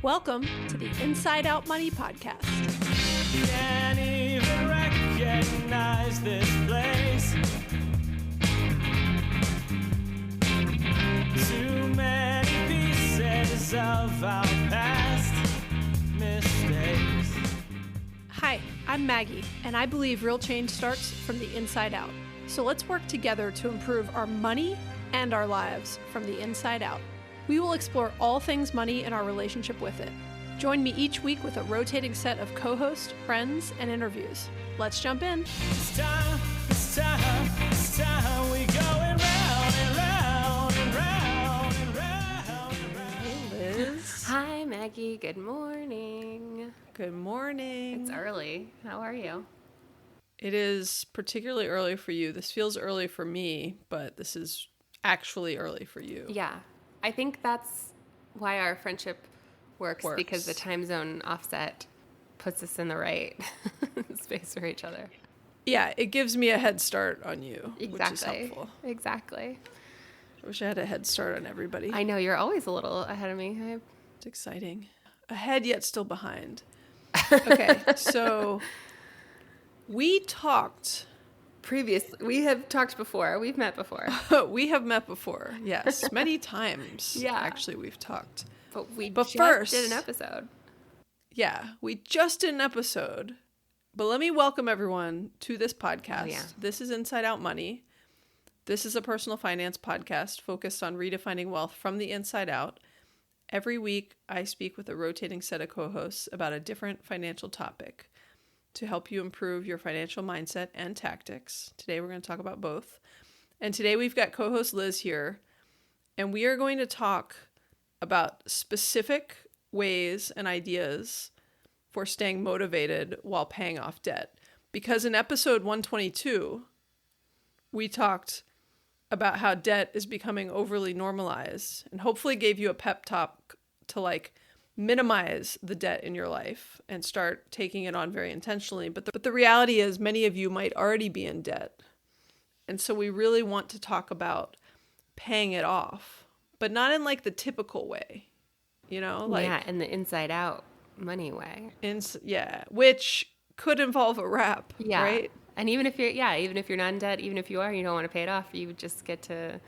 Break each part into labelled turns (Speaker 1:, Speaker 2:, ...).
Speaker 1: Welcome to the Inside Out Money Podcast.
Speaker 2: Can't even recognize this place. Too many pieces of our past mistakes.
Speaker 1: Hi, I'm Maggie, and I believe real change starts from the inside out. So let's work together to improve our money and our lives from the inside out. We will explore all things money and our relationship with it. Join me each week with a rotating set of co-hosts, friends, and interviews. Let's jump in.
Speaker 2: It's time, we going round and round and round and round and round.
Speaker 1: Hey, Liz.
Speaker 3: Hi, Maggie. Good morning.
Speaker 1: Good morning.
Speaker 3: It's early. How are you?
Speaker 1: It is particularly early for you. This feels early for me, but this is actually early for you.
Speaker 3: Yeah. I think that's why our friendship works. Because the time zone offset puts us in the right space for each other.
Speaker 1: Yeah, it gives me a head start on you,
Speaker 3: Exactly.
Speaker 1: which is helpful.
Speaker 3: Exactly.
Speaker 1: I wish I had a head start on everybody.
Speaker 3: I know, you're always a little ahead of me.
Speaker 1: It's exciting. Ahead yet still behind. Okay, so we talked.
Speaker 3: Previously, we have talked before. We've met before.
Speaker 1: We have met before, yes. Many times,
Speaker 3: Yeah.
Speaker 1: Actually, we've talked.
Speaker 3: But
Speaker 1: first
Speaker 3: did an episode.
Speaker 1: Yeah, we just did an episode. But let me welcome everyone to this podcast.
Speaker 3: Oh, yeah.
Speaker 1: This is Inside Out Money. This is a personal finance podcast focused on redefining wealth from the inside out. Every week, I speak with a rotating set of co-hosts about a different financial topic to help you improve your financial mindset and tactics. Today, we're going to talk about both. And today, we've got co-host Liz here, and we are going to talk about specific ways and ideas for staying motivated while paying off debt. Because in episode 122, we talked about how debt is becoming overly normalized and hopefully gave you a pep talk to minimize the debt in your life and start taking it on very intentionally. But the reality is many of you might already be in debt. And so we really want to talk about paying it off, but not in the typical way,
Speaker 3: Yeah, in the inside out money way.
Speaker 1: Which could involve a wrap,
Speaker 3: Yeah.
Speaker 1: right?
Speaker 3: And even if you're not in debt, even if you are, you don't want to pay it off, you just get to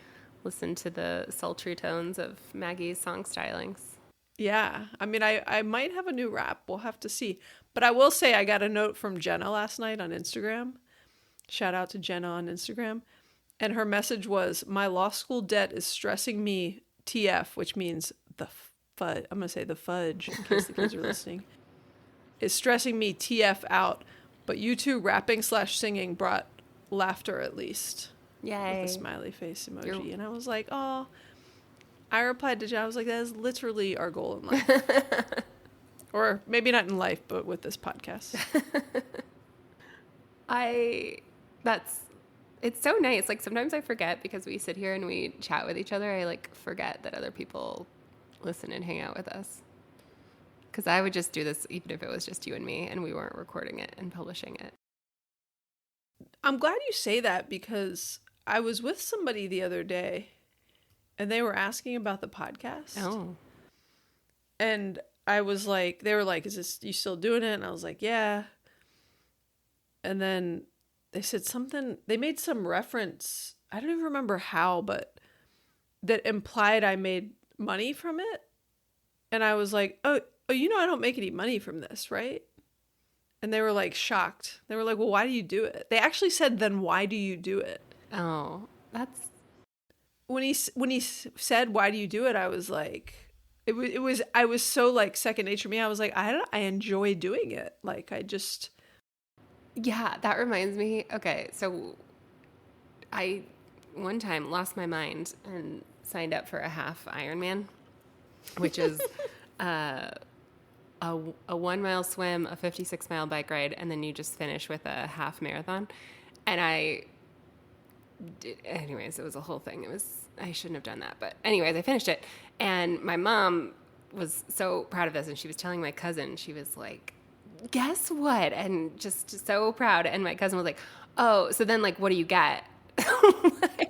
Speaker 3: listen to the sultry tones of Maggie's song stylings.
Speaker 1: Yeah. I mean, I might have a new rap. We'll have to see. But I will say I got a note from Jenna last night on Instagram. Shout out to Jenna on Instagram. And her message was, my law school debt is stressing me TF, which means the fudge. I'm going to say the fudge in case the kids are listening. Is stressing me TF out. But you two rapping/singing brought laughter at least.
Speaker 3: Yay.
Speaker 1: With a smiley face emoji. And I was like, oh. I replied to Jen, I was like, that is literally our goal in life. Or maybe not in life, but with this podcast.
Speaker 3: It's so nice. Sometimes I forget because we sit here and we chat with each other. I forget that other people listen and hang out with us. Because I would just do this even if it was just you and me and we weren't recording it and publishing it.
Speaker 1: I'm glad you say that because I was with somebody the other day and they were asking about the podcast.
Speaker 3: Oh.
Speaker 1: And I was like, they were like, you still doing it? And I was like, yeah. And then they said something, they made some reference, I don't even remember how, but that implied I made money from it. And I was like, oh, I don't make any money from this, right? And they were shocked. They were like, well, why do you do it? They actually said, then why do you do it?
Speaker 3: Oh, that's...
Speaker 1: When he said, why do you do it? I was like, I was so second nature to me. I was like, I enjoy doing it. I just...
Speaker 3: Yeah, that reminds me. Okay, so I one time lost my mind and signed up for a half Ironman, which is a 1 mile swim, a 56-mile bike ride, and then you just finish with a half marathon. And anyways, it was a whole thing. I shouldn't have done that. But anyways, I finished it. And my mom was so proud of this. And she was telling my cousin, she was like, guess what? And just so proud. And my cousin was like, oh, so then what do you get?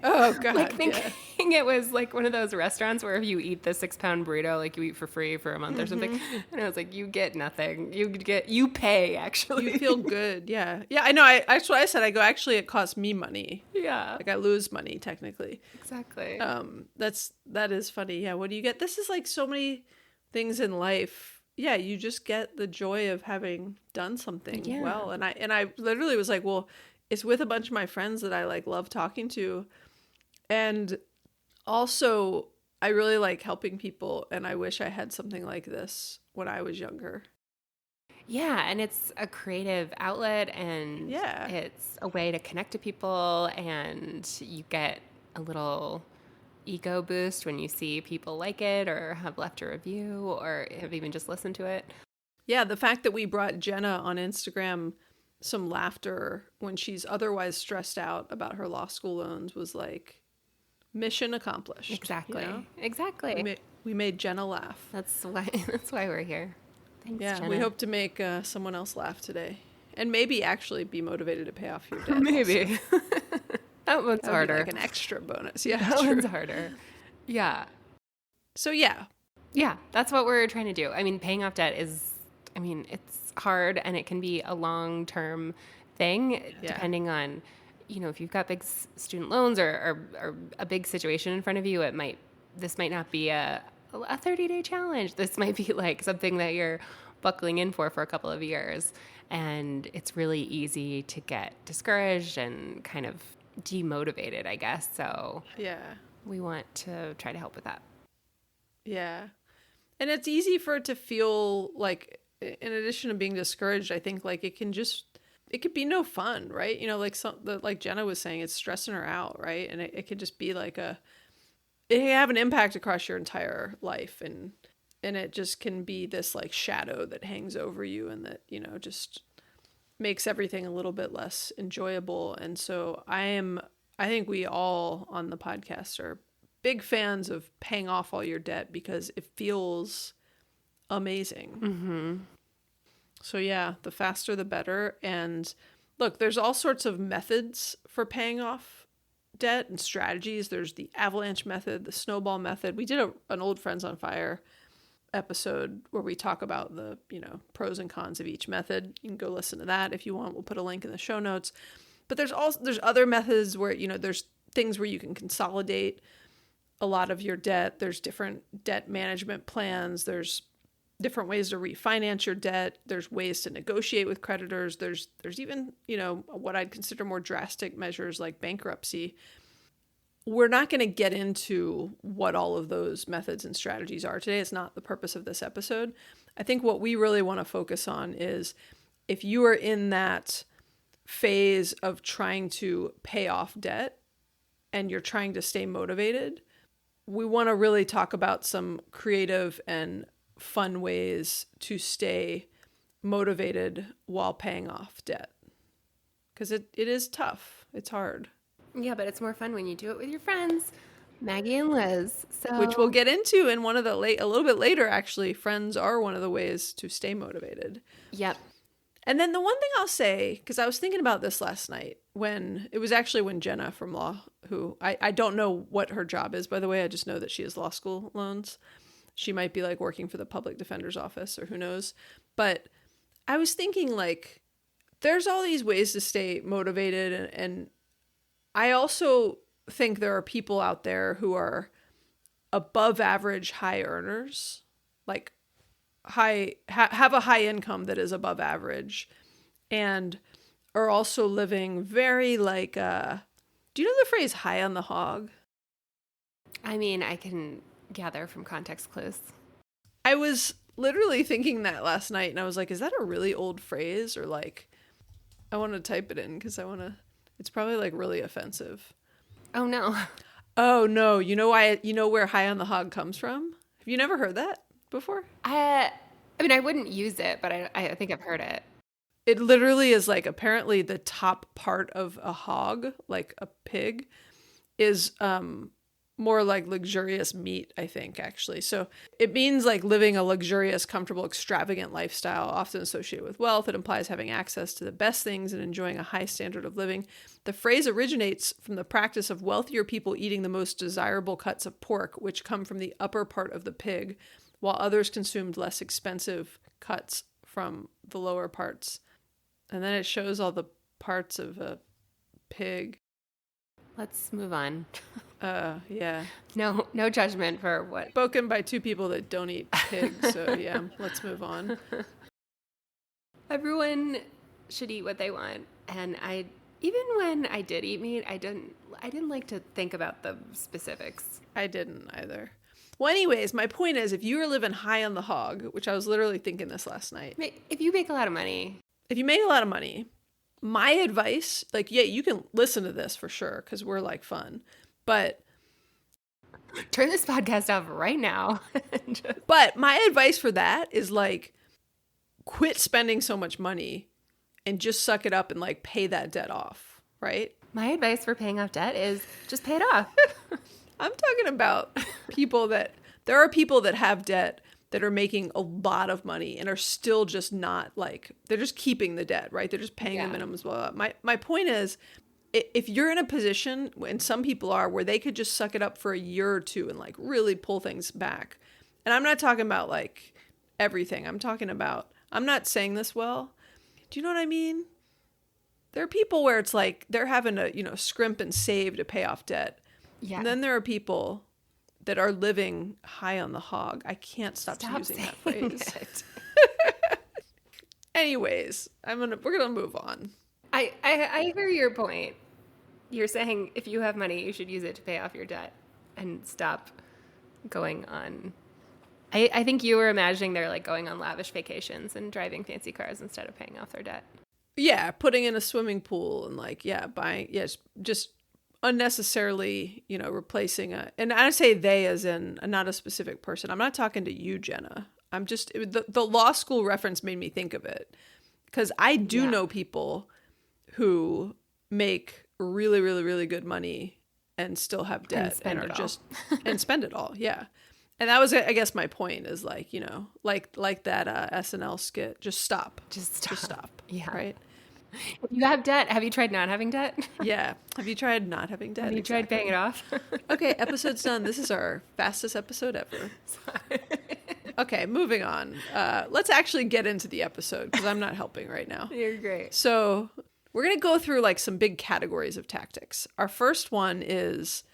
Speaker 1: Oh God.
Speaker 3: Like
Speaker 1: yeah.
Speaker 3: thinking it was like one of those restaurants where if you eat the 6-pound burrito, like you eat for free for a month or something. And I was like, you get nothing. You pay actually.
Speaker 1: You feel good. Yeah. Yeah. I know. That's what I said. I go, actually, it costs me money.
Speaker 3: Yeah,
Speaker 1: Like I lose money technically.
Speaker 3: exactly.
Speaker 1: That is funny. Yeah. What do you get? This is like so many things in life. Yeah. You just get the joy of having done something
Speaker 3: Yeah.
Speaker 1: well. And I literally was like, well, it's with a bunch of my friends that I like love talking to. And also I really like helping people. And I wish I had something like this when I was younger.
Speaker 3: Yeah, and it's a creative outlet and
Speaker 1: Yeah.
Speaker 3: it's a way to connect to people and you get a little ego boost when you see people like it or have left a review or have even just listened to it.
Speaker 1: Yeah, the fact that we brought Jenna on Instagram some laughter when she's otherwise stressed out about her law school loans was like mission accomplished.
Speaker 3: Exactly.
Speaker 1: You know?
Speaker 3: Exactly.
Speaker 1: We made Jenna laugh.
Speaker 3: That's why we're here. Thanks,
Speaker 1: Yeah,
Speaker 3: Jenna.
Speaker 1: we hope to make someone else laugh today. And maybe actually be motivated to pay off your debt.
Speaker 3: Maybe. That one's
Speaker 1: That would be
Speaker 3: harder.
Speaker 1: like an extra bonus. Yeah,
Speaker 3: That
Speaker 1: true.
Speaker 3: one's harder. Yeah.
Speaker 1: So yeah,
Speaker 3: Yeah, that's what we're trying to do. I mean, paying off debt is, it's hard and it can be a long-term thing
Speaker 1: Yeah.
Speaker 3: depending on, if you've got big student loans or a big situation in front of you, this might not be a 30-day challenge. This might be like something that you're buckling in for a couple of years. And it's really easy to get discouraged and kind of demotivated, I guess. So
Speaker 1: yeah,
Speaker 3: we want to try to help with that.
Speaker 1: yeah. And it's easy for it to feel like, in addition to being discouraged, I think like it could be no fun, right? Like Jenna was saying, it's stressing her out, right? And it could just be like it can have an impact across your entire life, and it just can be this like shadow that hangs over you, and that just makes everything a little bit less enjoyable. And so I think we all on the podcast are big fans of paying off all your debt because it feels amazing.
Speaker 3: Mm-hmm.
Speaker 1: So yeah, the faster the better. And look, there's all sorts of methods for paying off debt and strategies. There's the avalanche method, the snowball method. We did an old Friends on Fire episode where we talk about the, pros and cons of each method. You can go listen to that if you want. We'll put a link in the show notes. But there's other methods where, there's things where you can consolidate a lot of your debt. There's different debt management plans. There's different ways to refinance your debt. There's ways to negotiate with creditors. There's even, what I'd consider more drastic measures like bankruptcy. We're not going to get into what all of those methods and strategies are today. It's not the purpose of this episode. I think what we really want to focus on is if you are in that phase of trying to pay off debt and you're trying to stay motivated, we want to really talk about some creative and fun ways to stay motivated while paying off debt. Because it is tough. It's hard.
Speaker 3: Yeah, but it's more fun when you do it with your friends, Maggie and Liz. So
Speaker 1: Which we'll get into in one of the a little bit later, actually. Friends are one of the ways to stay motivated.
Speaker 3: Yep.
Speaker 1: And then the one thing I'll say, because I was thinking about this last night, when Jenna from law, who I don't know what her job is, by the way, I just know that she has law school loans. She might be like working for the public defender's office or who knows. But I was thinking like, there's all these ways to stay motivated. And I also think there are people out there who are above average high earners, like have a high income that is above average, and are also living very like, do you know the phrase high on the hog?
Speaker 3: I mean, I can gather from context clues.
Speaker 1: I was literally thinking that last night, and I was like, is that a really old phrase? Or like, I want to type it in because it's probably like really offensive.
Speaker 3: Oh, no.
Speaker 1: Oh, no. You know why? You know where high on the hog comes from? Have you never heard that before?
Speaker 3: I mean, I wouldn't use it, but I think I've heard it.
Speaker 1: It literally is like apparently the top part of a hog, like a pig, is more like luxurious meat, I think, actually. So it means like living a luxurious, comfortable, extravagant lifestyle, often associated with wealth. It implies having access to the best things and enjoying a high standard of living. The phrase originates from the practice of wealthier people eating the most desirable cuts of pork, which come from the upper part of the pig, while others consumed less expensive cuts from the lower parts. And then it shows all the parts of a pig.
Speaker 3: Let's move on.
Speaker 1: Yeah.
Speaker 3: No judgment for what.
Speaker 1: Spoken by two people that don't eat pig, so yeah, let's move on.
Speaker 3: Everyone should eat what they want, and even when I did eat meat, I didn't like to think about the specifics.
Speaker 1: I didn't either. Well, anyways, my point is, if you were living high on the hog, which I was literally thinking this last night.
Speaker 3: If you make a lot of money,
Speaker 1: my advice, like, yeah, you can listen to this for sure because we're like fun, but
Speaker 3: turn this podcast off right now.
Speaker 1: But my advice for that is like, quit spending so much money and just suck it up and like pay that debt off, right?
Speaker 3: My advice for paying off debt is just pay it off.
Speaker 1: I'm talking about there are people that have debt that are making a lot of money and are still just not like, they're just keeping the debt, right? They're just paying the minimum as well. My point is, if you're in a position, and some people are, where they could just suck it up for a year or two and like really pull things back. And I'm not talking about like everything. I'm not saying this well. Do you know what I mean? There are people where it's like they're having to, scrimp and save to pay off debt. Yeah. And then there are people that are living high on the hog. I can't stop using that phrase. Anyways, we're gonna move on.
Speaker 3: I hear your point. You're saying if you have money, you should use it to pay off your debt and stop going on. I think you were imagining they're like going on lavish vacations and driving fancy cars instead of paying off their debt.
Speaker 1: Yeah, putting in a swimming pool and like, just unnecessarily, replacing and I say they as in not a specific person. I'm not talking to you, Jenna. I'm just, the law school reference made me think of it because I do know people who make really, really, really good money and still have debt and are just, and spend it all. Yeah. And that was, I guess, my point is like, like that SNL skit, just stop. Just stop.
Speaker 3: Yeah.
Speaker 1: Right.
Speaker 3: If you have debt, have you tried not having debt?
Speaker 1: Yeah. Have you tried not having debt?
Speaker 3: Have you tried paying it off?
Speaker 1: Okay, episode's done. This is our fastest episode ever. Sorry. Okay, moving on. Let's actually get into the episode because I'm not helping right now.
Speaker 3: You're great.
Speaker 1: So we're going to go through like some big categories of tactics. Our first one is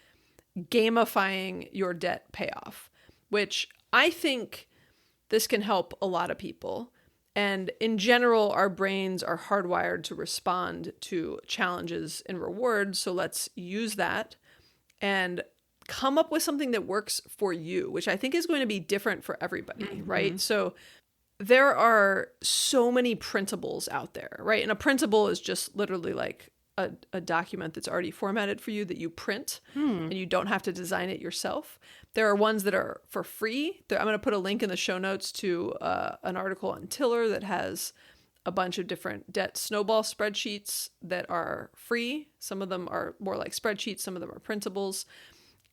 Speaker 1: gamifying your debt payoff, which I think this can help a lot of people. And in general, our brains are hardwired to respond to challenges and rewards. So let's use that and come up with something that works for you, which I think is going to be different for everybody, right? So there are so many printables out there, right? And a printable is just literally like a document that's already formatted for you that you print and you don't have to design it yourself. There are ones that are for free. I'm going to put a link in the show notes to an article on Tiller that has a bunch of different debt snowball spreadsheets that are free. Some of them are more like spreadsheets. Some of them are printables.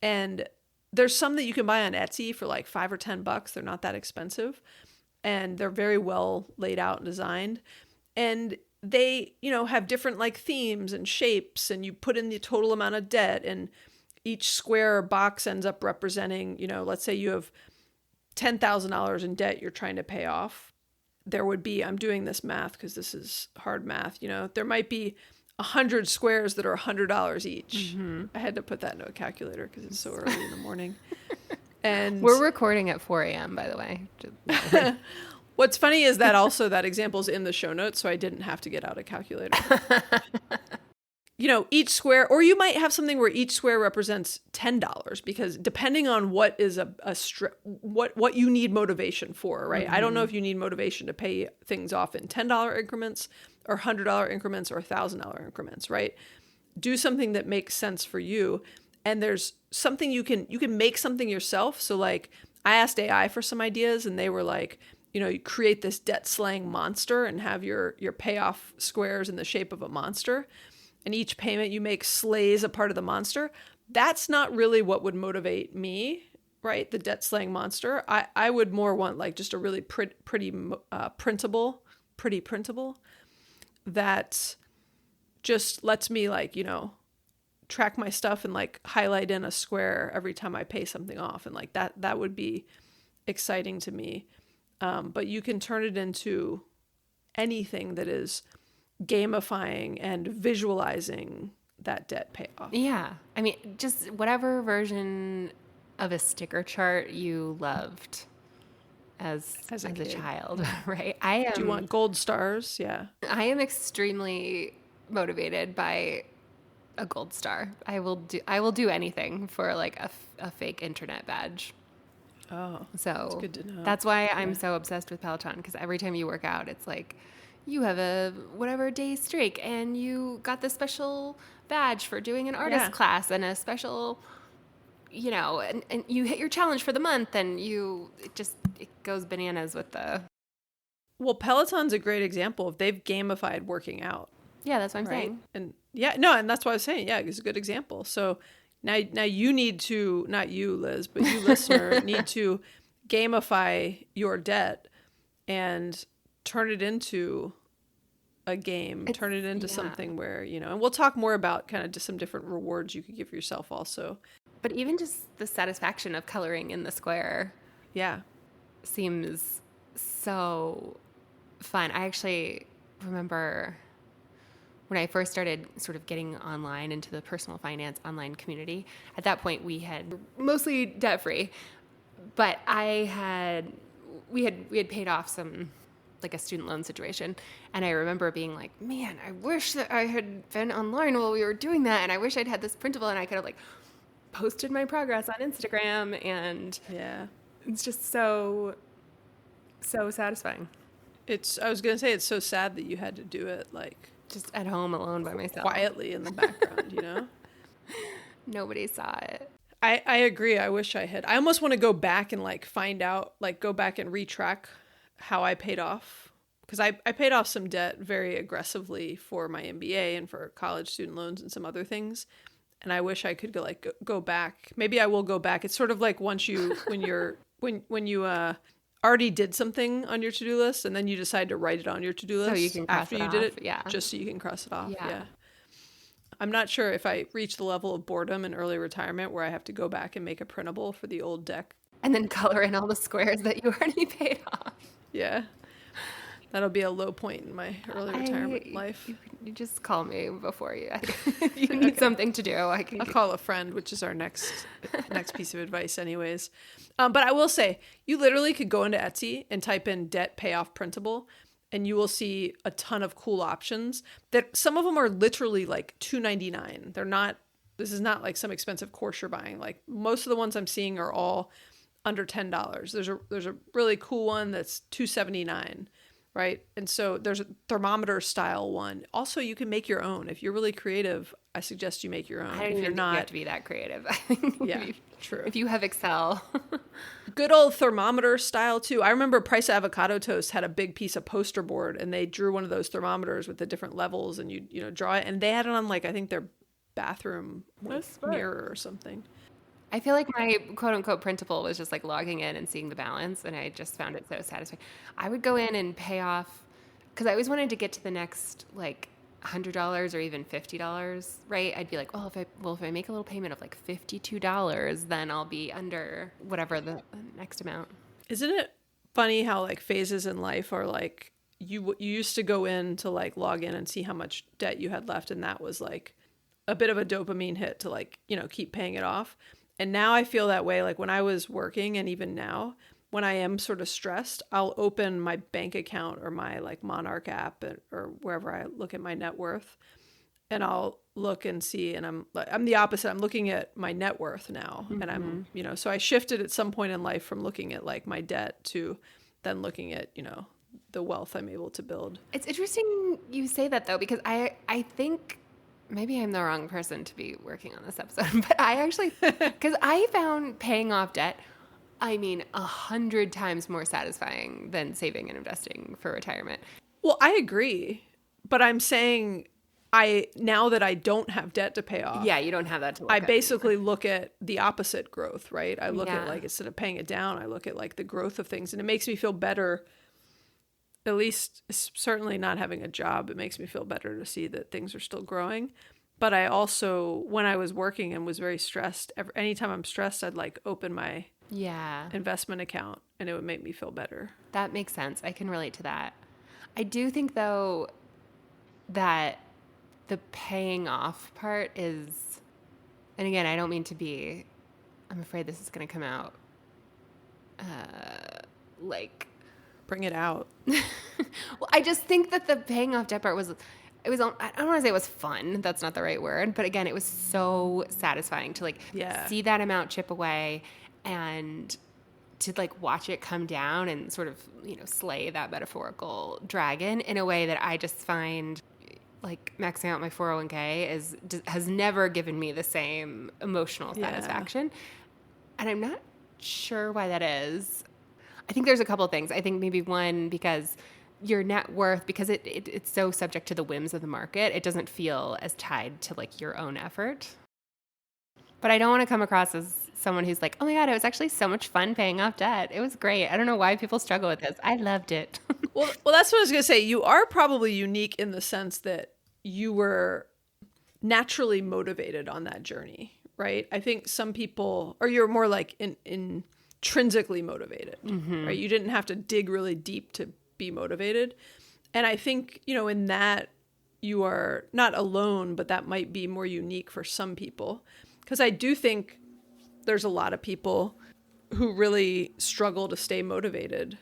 Speaker 1: And there's some that you can buy on Etsy for like $5 or $10. They're not that expensive. And they're very well laid out and designed. And they, have different like themes and shapes, and you put in the total amount of debt, and each square box ends up representing, let's say you have $10,000 in debt you're trying to pay off. There would be, I'm doing this math because this is hard math, there might be 100 squares that are $100 each. I had to put that into a calculator because it's so early in the morning. And
Speaker 3: we're recording at 4 a.m., by the way.
Speaker 1: What's funny is that also that example's in the show notes, so I didn't have to get out a calculator. Each square, or you might have something where each square represents $10 because depending on what is what you need motivation for, right? I don't know if you need motivation to pay things off in $10 increments or $100 increments or $1,000 increments, right? Do something that makes sense for you. And there's something you can make something yourself. So like I asked AI for some ideas and they were like, you create this debt slaying monster and have your payoff squares in the shape of a monster. And each payment you make slays a part of the monster. that's not really what would motivate me, right? The debt slaying monster. I would more want like just a really pretty printable that just lets me like, track my stuff and like highlight in a square every time I pay something off. And like that would be exciting to me. But you can turn it into anything that is gamifying and visualizing that debt payoff.
Speaker 3: Yeah. I mean, just whatever version of a sticker chart you loved as a child, right?
Speaker 1: Do you want gold stars? Yeah.
Speaker 3: I am extremely motivated by a gold star. I will do anything for like a fake internet badge.
Speaker 1: Oh,
Speaker 3: so
Speaker 1: that's good to know.
Speaker 3: That's why I'm so obsessed with Peloton, because every time you work out, it's like you have a whatever day streak and you got this special badge for doing an artist class and a special, and you hit your challenge for the month, and it goes bananas with the.
Speaker 1: Well, Peloton's a great example of they've gamified working out.
Speaker 3: Yeah, that's what I'm saying.
Speaker 1: And and that's what I was saying. Yeah, it's a good example. So now you need to, not you, Liz, but you listener need to gamify your debt and turn it into a game, turn it into something where, and we'll talk more about kind of just some different rewards you could give yourself also.
Speaker 3: But even just the satisfaction of coloring in the square.
Speaker 1: Yeah.
Speaker 3: Seems so fun. I actually remember when I first started sort of getting online into the personal finance online community. At that point, we had mostly debt free, but we had paid off some, like a student loan situation. And I remember being like, man, I wish that I had been online while we were doing that. And I wish I'd had this printable and I could have like posted my progress on Instagram. And it's just so satisfying.
Speaker 1: I was going to say, it's so sad that you had to do it like
Speaker 3: just at home alone by myself.
Speaker 1: Quietly in the background,
Speaker 3: Nobody saw it.
Speaker 1: I agree. I wish I had. I almost want to go back and like find out, like go back and retrack how I paid off. Because I paid off some debt very aggressively for my MBA and for college student loans and some other things. And I wish I could go back. Maybe I will go back. It's sort of like when you already did something on your to-do list and then you decide to write it on your to-do list
Speaker 3: so you can
Speaker 1: after you did it,
Speaker 3: yeah,
Speaker 1: just so you can cross it off.
Speaker 3: Yeah.
Speaker 1: I'm not sure if I reach the level of boredom in early retirement where I have to go back and make a printable for the old deck.
Speaker 3: And then color in all the squares that you already paid off.
Speaker 1: Yeah. That'll be a low point in my early retirement life.
Speaker 3: You just call me before you. If you need something to do, I'll
Speaker 1: call a friend, which is our next piece of advice anyways. But I will say, you literally could go into Etsy and type in debt payoff printable, and you will see a ton of cool options that some of them are literally like $2.99. They're not, this is not like some expensive course you're buying. Like most of the ones I'm seeing are all under $10. There's a really cool one that's $2.79. Right. And so there's a thermometer style one. Also, you can make your own. If you're really creative, I suggest you make your own.
Speaker 3: I don't even think you have to be that creative.
Speaker 1: Yeah, true.
Speaker 3: If you have Excel.
Speaker 1: Good old thermometer style too. I remember Price Avocado Toast had a big piece of poster board and they drew one of those thermometers with the different levels and you draw it. And they had it on like, I think their bathroom mirror or something.
Speaker 3: I feel like my quote unquote printable was just like logging in and seeing the balance, and I just found it so satisfying. I would go in and pay off because I always wanted to get to the next like $100 or even $50, right? I'd be like, if I make a little payment of like $52, then I'll be under whatever the next amount.
Speaker 1: Isn't it funny how like phases in life are like you used to go in to like log in and see how much debt you had left, and that was like a bit of a dopamine hit to like, keep paying it off. And now I feel that way. Like when I was working and even now, when I am sort of stressed, I'll open my bank account or my like Monarch app or wherever I look at my net worth, and I'll look and see. And I'm the opposite. I'm looking at my net worth now. Mm-hmm. And I'm, so I shifted at some point in life from looking at like my debt to then looking at, the wealth I'm able to build.
Speaker 3: It's interesting you say that though, because I think maybe I'm the wrong person to be working on this episode, but I actually, because I found paying off debt, 100 times more satisfying than saving and investing for retirement.
Speaker 1: Well, I agree, but I'm saying now that I don't have debt to pay off,
Speaker 3: Yeah, you don't have that to look
Speaker 1: I
Speaker 3: at
Speaker 1: basically look at the opposite growth, right? I look at
Speaker 3: Yeah.
Speaker 1: like, instead of paying it down, I look at like the growth of things, and it makes me feel better. At least, certainly not having a job, it makes me feel better to see that things are still growing. But I also, when I was working and was very stressed, anytime I'm stressed, I'd like open my
Speaker 3: Yeah,
Speaker 1: investment account and it would make me feel better.
Speaker 3: that makes sense. I can relate to that. I do think, though, that the paying off part is, and again, I don't mean to be, I'm afraid this is going to come out like,
Speaker 1: Bring it out.
Speaker 3: well, I just think that the paying off debt part was, I don't want to say it was fun. That's not the right word. But again, it was so satisfying to like
Speaker 1: Yeah.
Speaker 3: see that amount chip away and to like watch it come down and sort of, slay that metaphorical dragon in a way that I just find like maxing out my 401k has never given me the same emotional
Speaker 1: Yeah.
Speaker 3: satisfaction. And I'm not sure why that is. I think there's a couple of things. I think maybe one, because your net worth, because it's so subject to the whims of the market, it doesn't feel as tied to like your own effort. But I don't want to come across as someone who's like, oh my God, it was actually so much fun paying off debt. It was great. I don't know why people struggle with this. I loved it.
Speaker 1: Well, that's what I was going to say. You are probably unique in the sense that you were naturally motivated on that journey, right? I think some people, or you're more like intrinsically motivated, right? You didn't have to dig really deep to be motivated. And I think, in that you are not alone, but that might be more unique for some people. Because I do think there's a lot of people who really struggle to stay motivated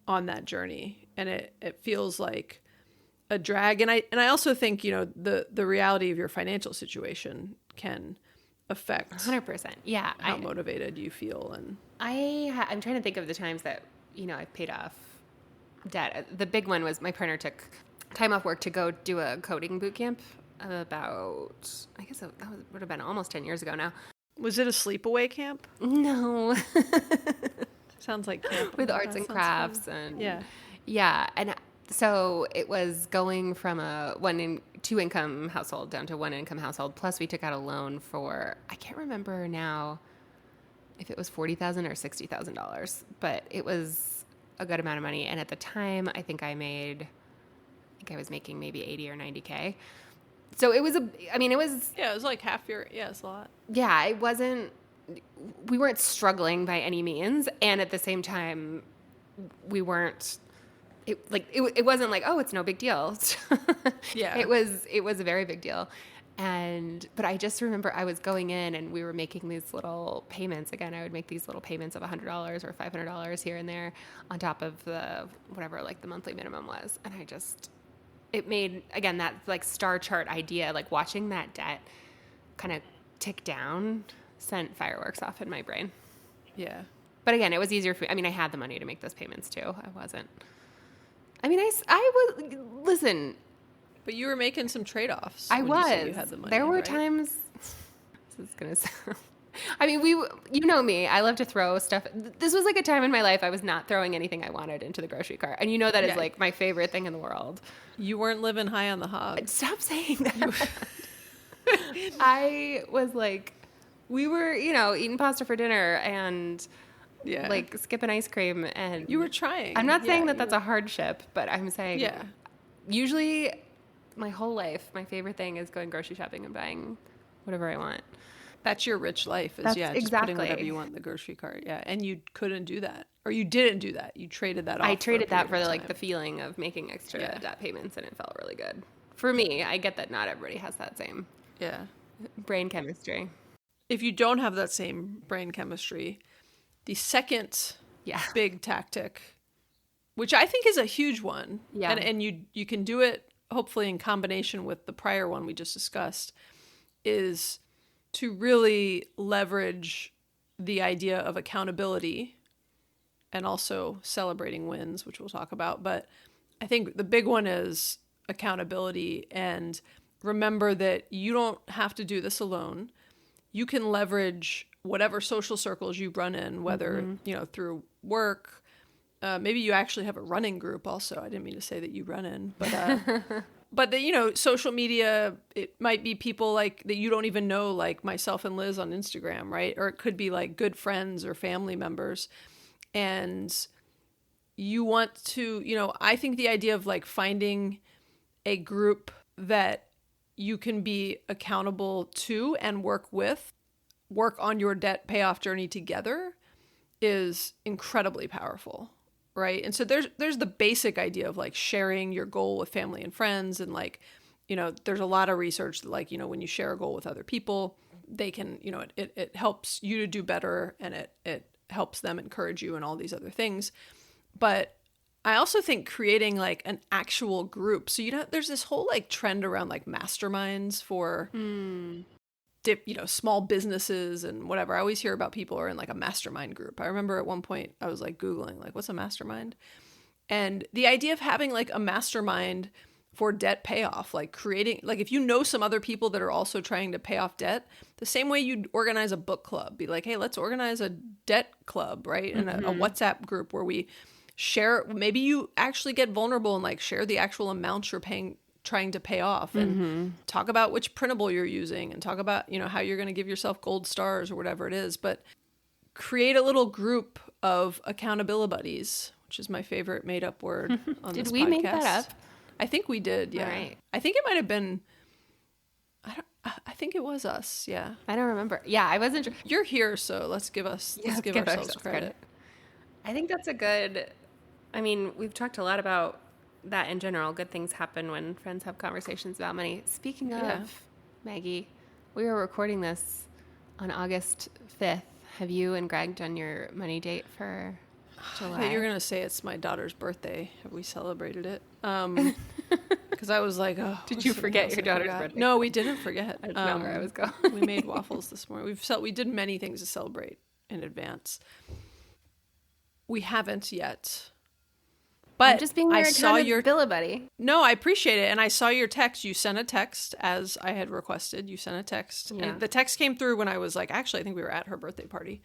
Speaker 1: on that journey. And it feels like a drag. And I also think, the reality of your financial situation can affect
Speaker 3: 100%. Yeah.
Speaker 1: how motivated you feel. And
Speaker 3: I'm trying to think of the times that, I've paid off debt. The big one was my partner took time off work to go do a coding boot camp about, I guess that would have been almost 10 years ago now.
Speaker 1: was it a sleepaway camp?
Speaker 3: No.
Speaker 1: Sounds like camp.
Speaker 3: With
Speaker 1: That
Speaker 3: arts and
Speaker 1: sounds
Speaker 3: crafts
Speaker 1: fun.
Speaker 3: and
Speaker 1: Yeah.
Speaker 3: yeah. And so it was going from a 2-income household down to 1-income household. Plus we took out a loan for, I can't remember now if it was $40,000 or $60,000, but it was a good amount of money. And at the time, I think I was making maybe 80 or 90K. So it was
Speaker 1: Yeah, it was like half your, it's a lot.
Speaker 3: yeah, we weren't struggling by any means. And at the same time, we weren't, it wasn't like, oh, it's no big deal.
Speaker 1: Yeah.
Speaker 3: It was a very big deal. But I just remember I was going in and we were making these little payments. Again, I would make these little payments of $100 or $500 here and there on top of the monthly minimum was. And it made, again, that like star chart idea, like watching that debt kind of tick down sent fireworks off in my brain.
Speaker 1: Yeah.
Speaker 3: But again, it was easier for me. I mean, I had the money to make those payments too. I was, listen,
Speaker 1: But you were making some trade-offs.
Speaker 3: I
Speaker 1: when
Speaker 3: was.
Speaker 1: You said you had the money,
Speaker 3: there were
Speaker 1: right?
Speaker 3: times, this is going to sound, I mean, you know me, I love to throw stuff. This was like a time in my life I was not throwing anything I wanted into the grocery cart. And that is
Speaker 1: Yeah.
Speaker 3: like my favorite thing in the world.
Speaker 1: You weren't living high on the hog.
Speaker 3: Stop saying that. I was like, we were, eating pasta for dinner and
Speaker 1: Yeah.
Speaker 3: like skipping ice cream. And
Speaker 1: You were trying.
Speaker 3: I'm not saying
Speaker 1: Yeah,
Speaker 3: that that's a hardship, but I'm saying
Speaker 1: Yeah.
Speaker 3: usually my whole life, my favorite thing is going grocery shopping and buying whatever I want.
Speaker 1: That's your rich life, is
Speaker 3: That's
Speaker 1: just putting whatever
Speaker 3: exactly.
Speaker 1: you want in the grocery cart. Yeah. And you couldn't do that. Or you didn't do that. You traded that off.
Speaker 3: I traded that for
Speaker 1: the
Speaker 3: like the feeling of making extra
Speaker 1: Yeah.
Speaker 3: debt payments, and it felt really good. For me, I get that not everybody has that same
Speaker 1: Yeah.
Speaker 3: brain chemistry.
Speaker 1: If you don't have that same brain chemistry, the second
Speaker 3: Yeah.
Speaker 1: big tactic, which I think is a huge one,
Speaker 3: Yeah.
Speaker 1: and you can do it hopefully in combination with the prior one we just discussed, is to really leverage the idea of accountability and also celebrating wins, which we'll talk about. But I think the big one is accountability, and remember that you don't have to do this alone. You can leverage whatever social circles you run in, whether, through work. Maybe you actually have a running group also. I didn't mean to say that you run in, but but social media, it might be people like that you don't even know, like myself and Liz on Instagram, right? Or it could be like good friends or family members. And you want to, I think the idea of like finding a group that you can be accountable to and work on your debt payoff journey together is incredibly powerful, right? And so there's the basic idea of like sharing your goal with family and friends, and like, there's a lot of research that like, when you share a goal with other people, they can, it helps you to do better, and it helps them encourage you and all these other things. But I also think creating like an actual group. So, there's this whole like trend around like masterminds for, small businesses and whatever. I always hear about people who are in like a mastermind group. I remember at one point I was like Googling like, what's a mastermind? And the idea of having like a mastermind for debt payoff, like creating, like if you know some other people that are also trying to pay off debt, the same way you'd organize a book club, be like, hey, let's organize a debt club, right? And a WhatsApp group where we share, maybe you actually get vulnerable and like share the actual amounts you're trying to pay off, and talk about which printable you're using, and talk about, how you're going to give yourself gold stars or whatever it is. But create a little group of accountability buddies, which is my favorite made up word on this podcast.
Speaker 3: Did we make that up?
Speaker 1: I think we did. Yeah.
Speaker 3: Right.
Speaker 1: I think it might've been, I think it was us. Yeah.
Speaker 3: I don't remember. Yeah. I wasn't sure.
Speaker 1: You're here. So let's give ourselves credit.
Speaker 3: I think that's we've talked a lot about that in general. Good things happen when friends have conversations about money. Speaking of, Maggie, we were recording this on August 5th. Have you and Greg done your money date for July?
Speaker 1: I thought you were going to say it's my daughter's birthday. Have we celebrated it? Because I was like, oh.
Speaker 3: Did you forget your daughter's birthday?
Speaker 1: No, we didn't forget.
Speaker 3: That's not where I was going.
Speaker 1: We made waffles this morning. We did many things to celebrate in advance. We haven't yet. But
Speaker 3: I'm just being your accountability buddy.
Speaker 1: No, I appreciate it. And I saw your text. You sent a text as I had requested. You sent a text. Yeah. And the text came through when I was like, actually, I think we were at her birthday party.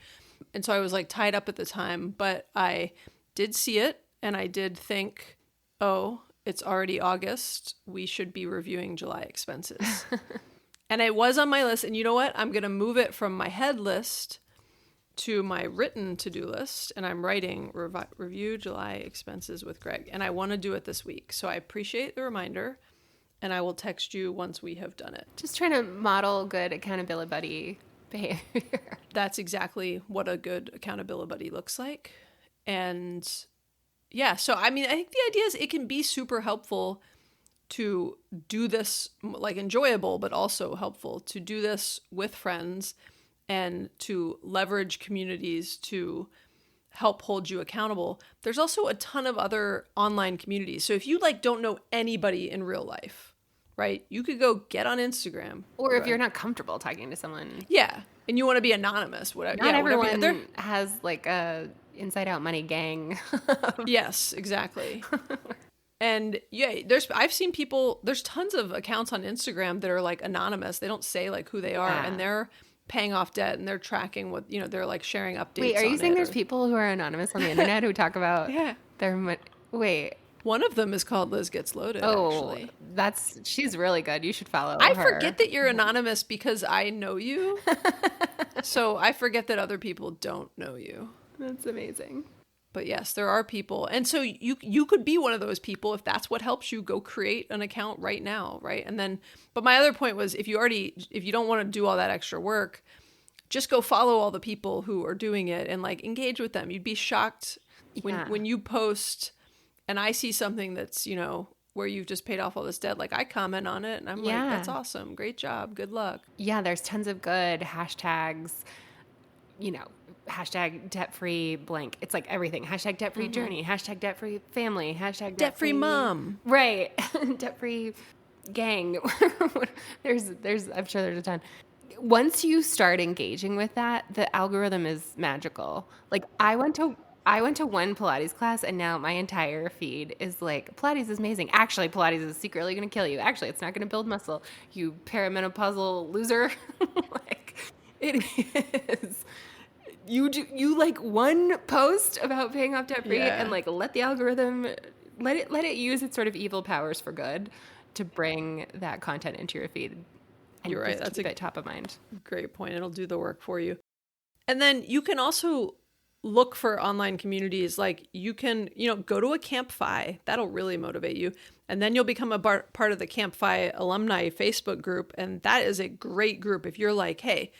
Speaker 1: And so I was like tied up at the time. But I did see it. And I did think, oh, it's already August. We should be reviewing July expenses. And it was on my list. And you know what? I'm going to move it from my head list to my written to-do list, and I'm writing review July expenses with Greg, and I want to do it this week. So I appreciate the reminder, and I will text you once we have done it.
Speaker 3: Just trying to model good accountability buddy behavior.
Speaker 1: That's exactly what a good accountability buddy looks like. And yeah, so I think the idea is it can be super helpful to do this, like enjoyable, but also helpful to do this with friends and to leverage communities to help hold you accountable. There's also a ton of other online communities. So if you like don't know anybody in real life, right? You could go get on Instagram.
Speaker 3: Or if you're not comfortable talking to someone.
Speaker 1: Yeah. And you want to be anonymous, whatever.
Speaker 3: Not everyone has like a inside out money gang.
Speaker 1: Yes, exactly. And yeah, I've seen people, there's tons of accounts on Instagram that are like anonymous. They don't say like who they are, and they're paying off debt and they're tracking what, they're like sharing updates.
Speaker 3: Wait, are you saying there's people who are anonymous on the internet who talk about their money? Wait.
Speaker 1: One of them is called Liz Gets Loaded, actually.
Speaker 3: She's really good. You should follow her.
Speaker 1: I forget that you're anonymous because I know you. So I forget that other people don't know you.
Speaker 3: That's amazing.
Speaker 1: But yes, there are people. And so you could be one of those people. If that's what helps you, go create an account right now, right? And then, but my other point was if you don't want to do all that extra work, just go follow all the people who are doing it and like engage with them. You'd be shocked when you post and I see something that's, where you've just paid off all this debt. Like I comment on it and I'm like, that's awesome. Great job. Good luck.
Speaker 3: Yeah. There's tons of good hashtags, hashtag debt-free blank. It's like everything. Hashtag debt-free journey. Hashtag debt-free family. Hashtag
Speaker 1: debt-free mom.
Speaker 3: Right. Debt-free gang. I'm sure there's a ton. Once you start engaging with that, the algorithm is magical. Like I went to one Pilates class and now my entire feed is like, Pilates is amazing. Actually, Pilates is secretly going to kill you. Actually, it's not going to build muscle. You perimenopausal loser. Like it is. You like one post about paying off debt free and like let the algorithm let it use its sort of evil powers for good to bring that content into your feed. And
Speaker 1: You're right.
Speaker 3: just
Speaker 1: That's
Speaker 3: keep it top of mind.
Speaker 1: Great point. It'll do the work for you. And then you can also look for online communities. Like you can, go to a Camp Fi. That'll really motivate you. And then you'll become a part of the Camp Fi alumni Facebook group. And that is a great group. If you're like, hey,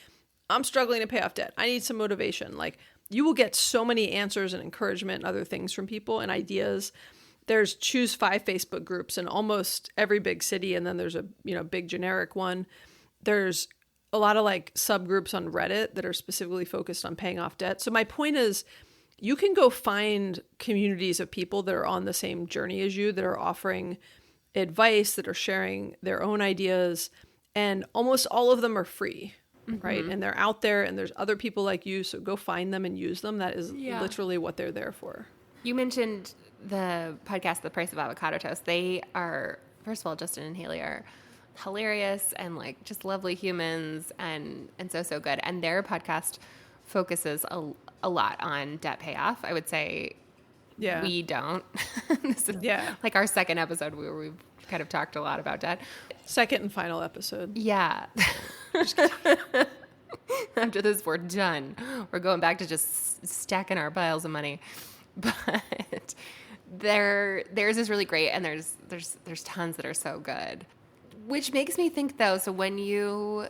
Speaker 1: I'm struggling to pay off debt, I need some motivation. Like you will get so many answers and encouragement and other things from people and ideas. There's Choose 5 Facebook groups in almost every big city. And then there's a, big generic one. There's a lot of like subgroups on Reddit that are specifically focused on paying off debt. So my point is you can go find communities of people that are on the same journey as you, that are offering advice, that are sharing their own ideas, and almost all of them are free, right? And they're out there and there's other people like you. So go find them and use them. That is literally what they're there for.
Speaker 3: You mentioned the podcast, The Price of Avocado Toast. They are, first of all, Justin and Haley are hilarious and like just lovely humans and so good. And their podcast focuses a lot on debt payoff. I would say we don't. This is like our second episode where we've kind of talked a lot about debt.
Speaker 1: Second and final episode.
Speaker 3: Yeah. After this, we're done. We're going back to just stacking our piles of money. But theirs is really great, and there's tons that are so good. Which makes me think, though, so when you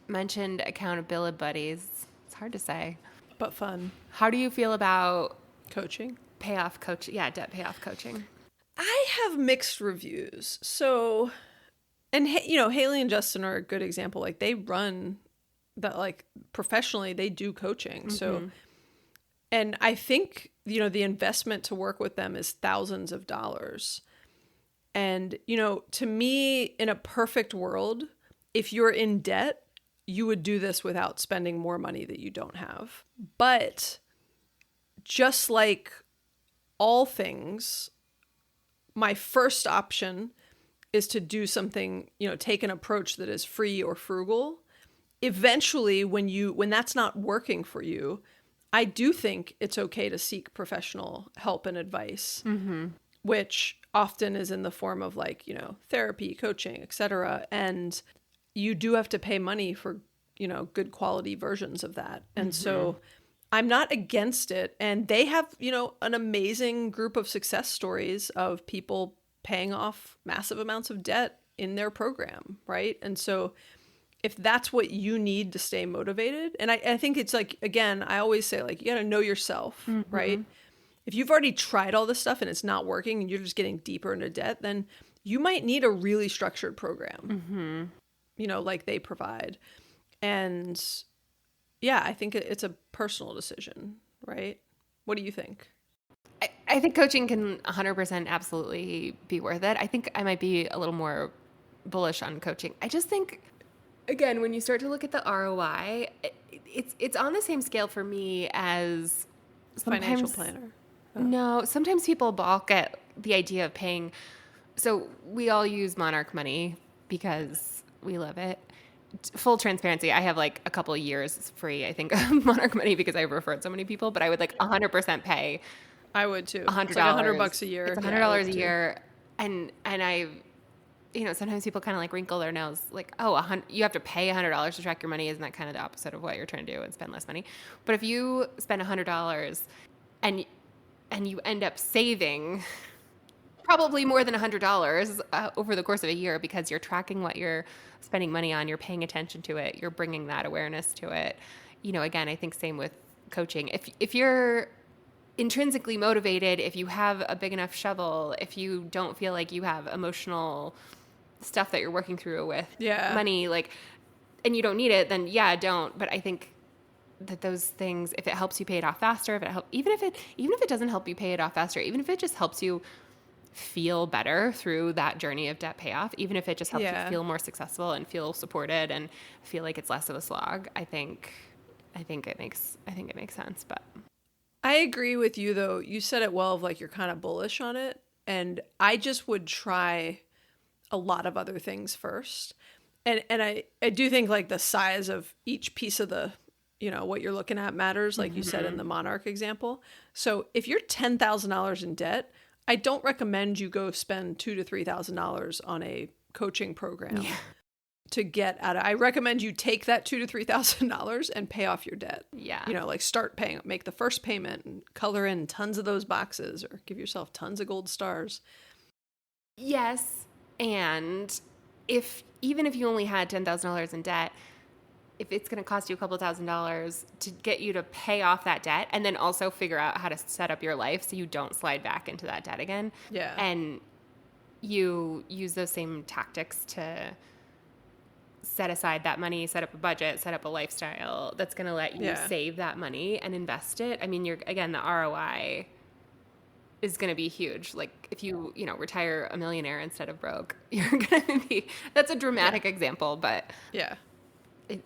Speaker 3: mentioned accountability buddies, it's hard to say.
Speaker 1: But fun.
Speaker 3: How do you feel about
Speaker 1: coaching?
Speaker 3: Payoff coaching. Yeah, debt payoff coaching.
Speaker 1: I have mixed reviews. So, and Haley and Justin are a good example. Like they run that, like professionally, they do coaching. So, and I think, the investment to work with them is thousands of dollars. And, to me, in a perfect world, if you're in debt, you would do this without spending more money that you don't have. But just like all things, my first option is to do something, take an approach that is free or frugal. Eventually, when that's not working for you, I do think it's okay to seek professional help and advice, which often is in the form of like, therapy, coaching, etc. And you do have to pay money for, good quality versions of that. And so I'm not against it. And they have, an amazing group of success stories of people paying off massive amounts of debt in their program, right? And so if that's what you need to stay motivated, and I think it's like, again, I always say like, you got to know yourself, right? If you've already tried all this stuff and it's not working and you're just getting deeper into debt, then you might need a really structured program, like they provide. And yeah, I think it's a personal decision, right? What do you think?
Speaker 3: I think coaching can 100% absolutely be worth it. I think I might be a little more bullish on coaching. I just think, again, when you start to look at the ROI, it's on the same scale for me as
Speaker 1: Financial planner.
Speaker 3: No, sometimes people balk at the idea of paying. So we all use Monarch money because we love it. Full transparency, I have like a couple of years free, I think, of Monarch money because I've referred so many people, but I would like 100% pay.
Speaker 1: I would too.
Speaker 3: $100.
Speaker 1: It's like $100 a year.
Speaker 3: It's $100 a year. And I, sometimes people kind of like wrinkle their nose like, oh, you have to pay $100 to track your money. Isn't that kind of the opposite of what you're trying to do and spend less money? But if you spend $100 and you end up saving probably more than $100 over the course of a year because you're tracking what you're spending money on, you're paying attention to it, you're bringing that awareness to it. Again, I think same with coaching. If you're intrinsically motivated, if you have a big enough shovel, if you don't feel like you have emotional stuff that you're working through with money, like, and you don't need it, then don't. But I think that those things, if it helps you pay it off faster, even if it doesn't help you pay it off faster, even if it just helps you feel better through that journey of debt payoff, even if it just helps you feel more successful and feel supported and feel like it's less of a slog, I think it makes sense. But
Speaker 1: I agree with you though. You said it well, of like you're kind of bullish on it, and I just would try a lot of other things first. And I do think like the size of each piece of the, what you're looking at matters, like you said in the Monarch example. So if you're $10,000 in debt, I don't recommend you go spend $2,000 to $3,000 on a coaching program to get out of. I recommend you take that $2,000 to $3,000 and pay off your debt.
Speaker 3: Yeah.
Speaker 1: You know, like start paying, make the first payment and color in tons of those boxes or give yourself tons of gold stars.
Speaker 3: Yes. And even if you only had $10,000 in debt, if it's going to cost you a couple $1,000s to get you to pay off that debt and then also figure out how to set up your life so you don't slide back into that debt again.
Speaker 1: Yeah.
Speaker 3: And you use those same tactics to set aside that money, set up a budget, set up a lifestyle that's going to let you save that money and invest it. I mean, the ROI is going to be huge. Like if you retire a millionaire instead of broke, you're going to be, that's a dramatic example, but
Speaker 1: yeah.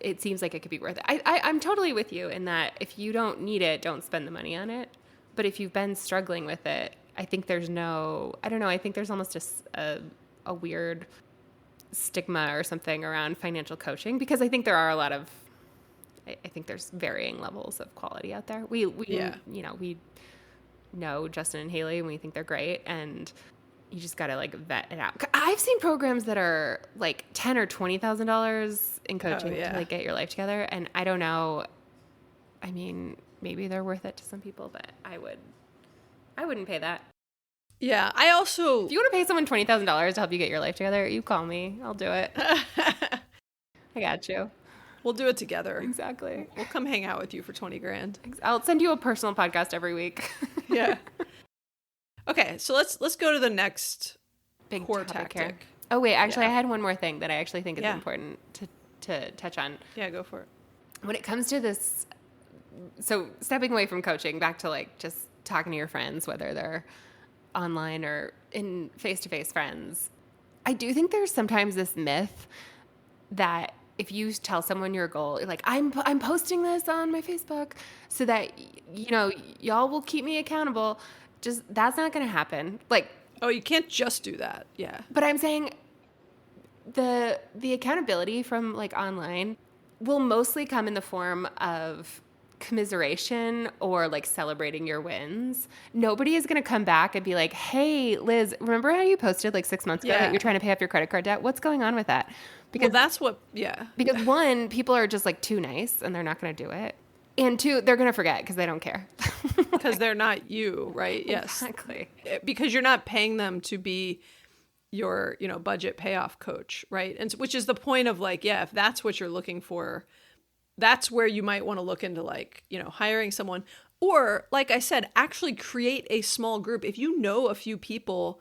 Speaker 3: It seems like it could be worth it. I'm totally with you in that if you don't need it, don't spend the money on it. But if you've been struggling with it, I think there's I think there's almost a weird stigma or something around financial coaching because I think there are I think there's varying levels of quality out there. We know Justin and Haley and we think they're great and you just got to like vet it out. I've seen programs that are like $10,000 or $20,000 in coaching to like get your life together. And I don't know. I mean, maybe they're worth it to some people, but I wouldn't pay that.
Speaker 1: Yeah. I also,
Speaker 3: if you want to pay someone $20,000 to help you get your life together, you call me. I'll do it. I got you.
Speaker 1: We'll do it together.
Speaker 3: Exactly.
Speaker 1: We'll come hang out with you for $20,000.
Speaker 3: I'll send you a personal podcast every week.
Speaker 1: Yeah. Okay, so let's go to the next
Speaker 3: big
Speaker 1: core
Speaker 3: tactic
Speaker 1: tactic.
Speaker 3: Here. Oh wait, actually I had one more thing that I actually think is important to touch on.
Speaker 1: Yeah, go for it.
Speaker 3: When it comes to this, so stepping away from coaching, back to like just talking to your friends, whether they're online or in face-to-face friends, I do think there's sometimes this myth that if you tell someone your goal, like I'm posting this on my Facebook so that y'all will keep me accountable. Just that's not going to happen. Like,
Speaker 1: oh, you can't just do that. Yeah.
Speaker 3: But I'm saying the accountability from like online will mostly come in the form of commiseration or like celebrating your wins. Nobody is going to come back and be like, "Hey, Liz, remember how you posted like 6 months ago that you're trying to pay off your credit card debt? What's going on with that?" Because
Speaker 1: that's what,
Speaker 3: Because one, people are just like too nice and they're not going to do it. And two, they're going to forget because they don't care.
Speaker 1: Because they're not you, right? Yes.
Speaker 3: Exactly.
Speaker 1: Because you're not paying them to be your, budget payoff coach, right? And which is the point of like, if that's what you're looking for, that's where you might want to look into like, hiring someone. Or like I said, actually create a small group. If you know a few people,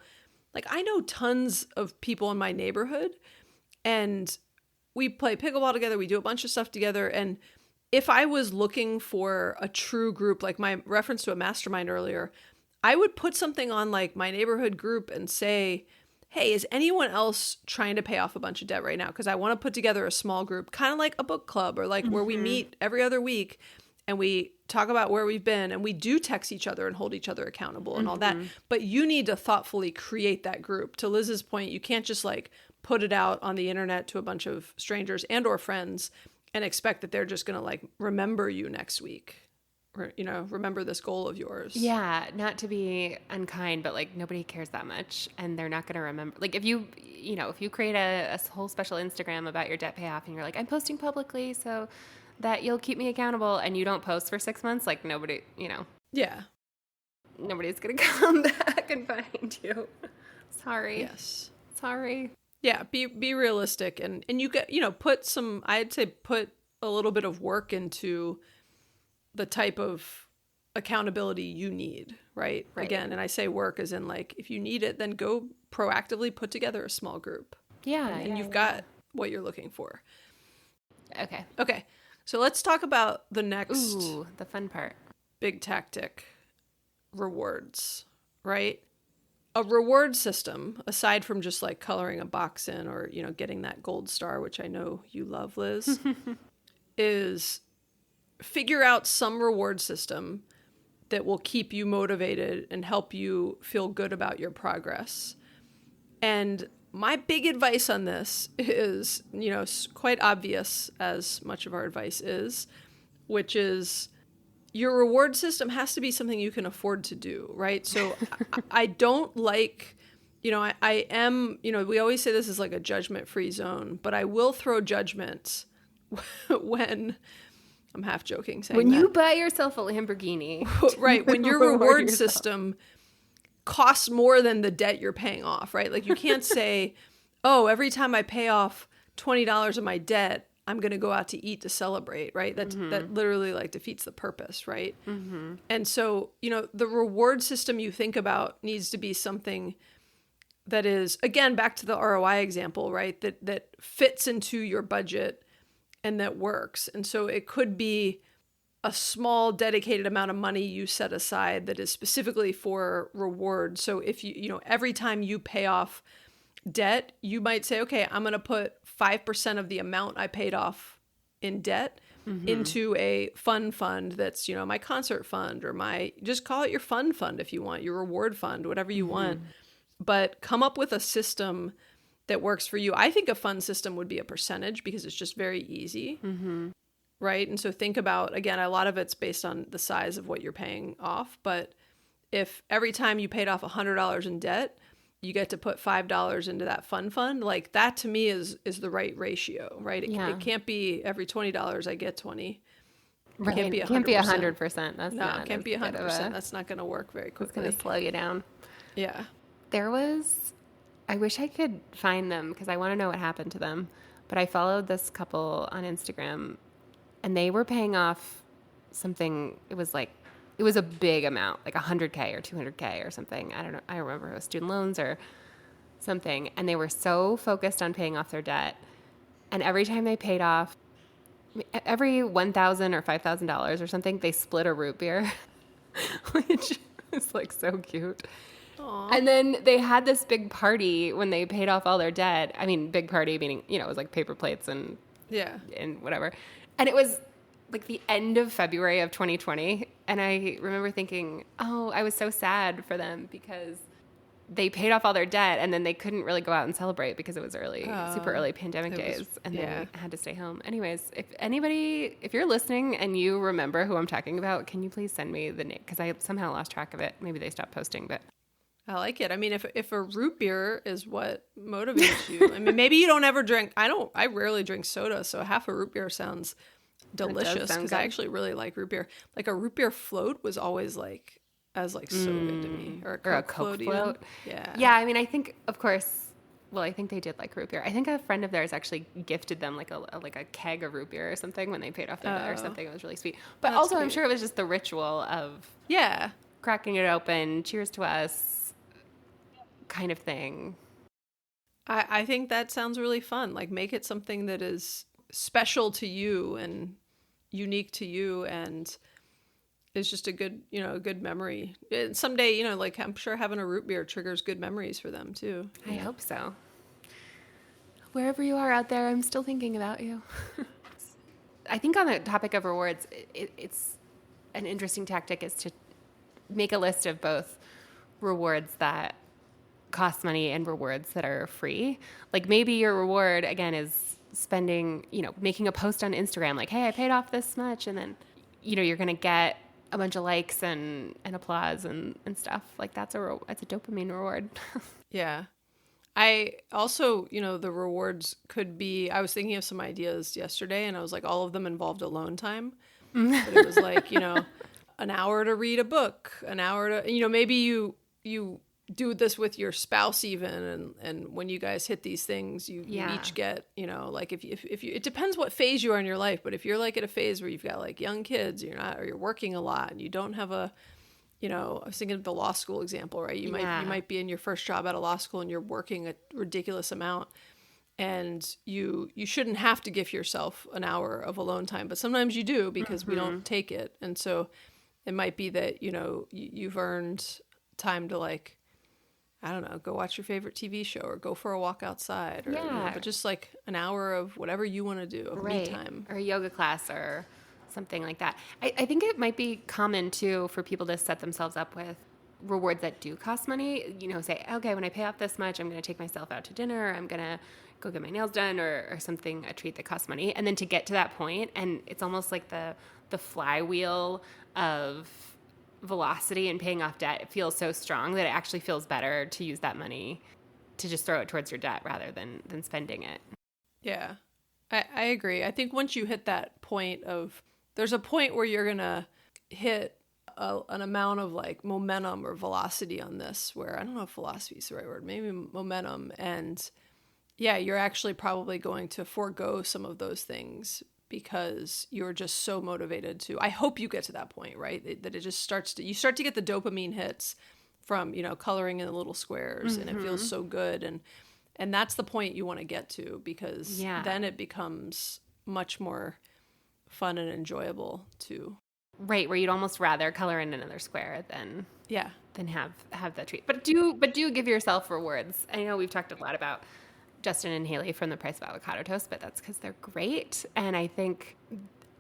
Speaker 1: like I know tons of people in my neighborhood and we play pickleball together. We do a bunch of stuff together. And if I was looking for a true group, like my reference to a mastermind earlier, I would put something on like my neighborhood group and say, hey, is anyone else trying to pay off a bunch of debt right now? Because I want to put together a small group, kind of like a book club or like where we meet every other week and we talk about where we've been and we do text each other and hold each other accountable and all that. But you need to thoughtfully create that group. To Liz's point, you can't just like put it out on the internet to a bunch of strangers and or friends and expect that they're just going to like remember you next week or, remember this goal of yours.
Speaker 3: Yeah. Not to be unkind, but like nobody cares that much and they're not going to remember. Like if you create a whole special Instagram about your debt payoff and you're like, I'm posting publicly so that you'll keep me accountable and you don't post for 6 months, like nobody,
Speaker 1: Yeah.
Speaker 3: Nobody's going to come back and find you. Sorry.
Speaker 1: Yes.
Speaker 3: Sorry.
Speaker 1: Yeah, be realistic and you get, I'd say put a little bit of work into the type of accountability you need, right? Again, and I say work as in like, if you need it, then go proactively put together a small group.
Speaker 3: Yeah.
Speaker 1: And you've got what you're looking for.
Speaker 3: Okay.
Speaker 1: So let's talk about the next
Speaker 3: the fun part.
Speaker 1: Big tactic, rewards, right? A reward system, aside from just like coloring a box in or, getting that gold star, which I know you love, Liz, is figure out some reward system that will keep you motivated and help you feel good about your progress. And my big advice on this is, quite obvious as much of our advice is, which is your reward system has to be something you can afford to do, right? So I don't like, I am, we always say this is like a judgment-free zone, but I will throw judgments when I'm half joking saying
Speaker 3: When
Speaker 1: that.
Speaker 3: you buy yourself a Lamborghini.
Speaker 1: Right, when your reward system costs more than the debt you're paying off, right? Like you can't say, oh, every time I pay off $20 of my debt, I'm going to go out to eat to celebrate, right? That literally like defeats the purpose, right? And so, the reward system you think about needs to be something that is, again, back to the ROI example, right? That fits into your budget and that works. And so it could be a small dedicated amount of money you set aside that is specifically for reward. So if every time you pay off debt, you might say, okay, I'm going to put 5% of the amount I paid off in debt into a fun fund that's, my concert fund, or just call it your fun fund if you want, your reward fund, whatever you want. But come up with a system that works for you. I think a fun system would be a percentage because it's just very easy. Right? And so think about, again, a lot of it's based on the size of what you're paying off. But if every time you paid off $100 in debt, you get to put $5 into that fun fund, like that to me is the right ratio, right? It can't be every $20 I get 20.
Speaker 3: Right.
Speaker 1: It can't be 100%.
Speaker 3: 100%. That's
Speaker 1: No, it can't be 100%. That's not going to work very
Speaker 3: It's
Speaker 1: quickly.
Speaker 3: going to slow you down.
Speaker 1: Yeah.
Speaker 3: I wish I could find them because I want to know what happened to them. But I followed this couple on Instagram and they were paying off something. It was a big amount, like $100K or $200K or something. I don't know. I remember it was student loans or something. And they were so focused on paying off their debt. And every time they paid off, every $1,000 or $5,000 or something, they split a root beer, which is like so cute.
Speaker 1: Aww.
Speaker 3: And then they had this big party when they paid off all their debt. I mean, big party meaning, it was like paper plates and whatever. And it was like the end of February of 2020. And I remember thinking, oh, I was so sad for them because they paid off all their debt and then they couldn't really go out and celebrate because it was super early pandemic days and they had to stay home. Anyways, if you're listening and you remember who I'm talking about, can you please send me the name? Because I somehow lost track of it. Maybe they stopped posting, but
Speaker 1: I like it. I mean, if a root beer is what motivates you, I mean, maybe you don't ever drink. I rarely drink soda, so half a root beer sounds delicious because I actually really like root beer. Like a root beer float was always so good to me, or a Coke float.
Speaker 3: Yeah. I mean, I think, of course. Well, I think they did like root beer. I think a friend of theirs actually gifted them like a keg of root beer or something when they paid off their debt or something. It was really sweet. But
Speaker 1: That's
Speaker 3: also,
Speaker 1: cute.
Speaker 3: I'm sure it was just the ritual of cracking it open, cheers to us, kind of thing.
Speaker 1: I think that sounds really fun. Like, make it something that is special to you and unique to you, and is just a good memory. And someday, like, I'm sure having a root beer triggers good memories for them too.
Speaker 3: I hope so. Wherever you are out there, I'm still thinking about you. I think on the topic of rewards, it's an interesting tactic is to make a list of both rewards that cost money and rewards that are free. Like maybe your reward, again, is spending, making a post on Instagram like, hey, I paid off this much. And then, you're going to get a bunch of likes and applause and stuff. Like that's a dopamine reward. Yeah.
Speaker 1: I also, the rewards could be, I was thinking of some ideas yesterday and I was like, all of them involved alone time. But it was like, an hour to read a book, an hour to, maybe you do this with your spouse even, and when you guys hit these things, you each get, like if you, it depends what phase you are in your life, but if you're like at a phase where you've got like young kids, or you're working a lot and you don't have I was thinking of the law school example, right? You might be in your first job at a law school and you're working a ridiculous amount, and you shouldn't have to give yourself an hour of alone time, but sometimes you do because we don't take it. And so it might be that, you've earned time to, like, I don't know, go watch your favorite TV show or go for a walk outside, or but just like an hour of whatever you want to do of me time,
Speaker 3: or a yoga class or something like that. I think it might be common too for people to set themselves up with rewards that do cost money. Say, okay, when I pay off this much, I'm going to take myself out to dinner. I'm going to go get my nails done or something, a treat that costs money. And then to get to that point, and it's almost like the flywheel of velocity in paying off debt feels so strong that it actually feels better to use that money to just throw it towards your debt rather than spending it.
Speaker 1: Yeah, I agree. I think once you hit that point there's a point where you're going to hit an amount of like momentum or velocity on this where, I don't know if velocity is the right word, maybe momentum. And yeah, you're actually probably going to forego some of those things because you're just so motivated to, I hope you get to that point, right? That it just you start to get the dopamine hits from, coloring in the little squares and it feels so good. And that's the point you want to get to because then it becomes much more fun and enjoyable to.
Speaker 3: Right, where you'd almost rather color in another square than have that treat. But do give yourself rewards. I know we've talked a lot about Justin and Haley from The Price of Avocado Toast, but that's because they're great. And I think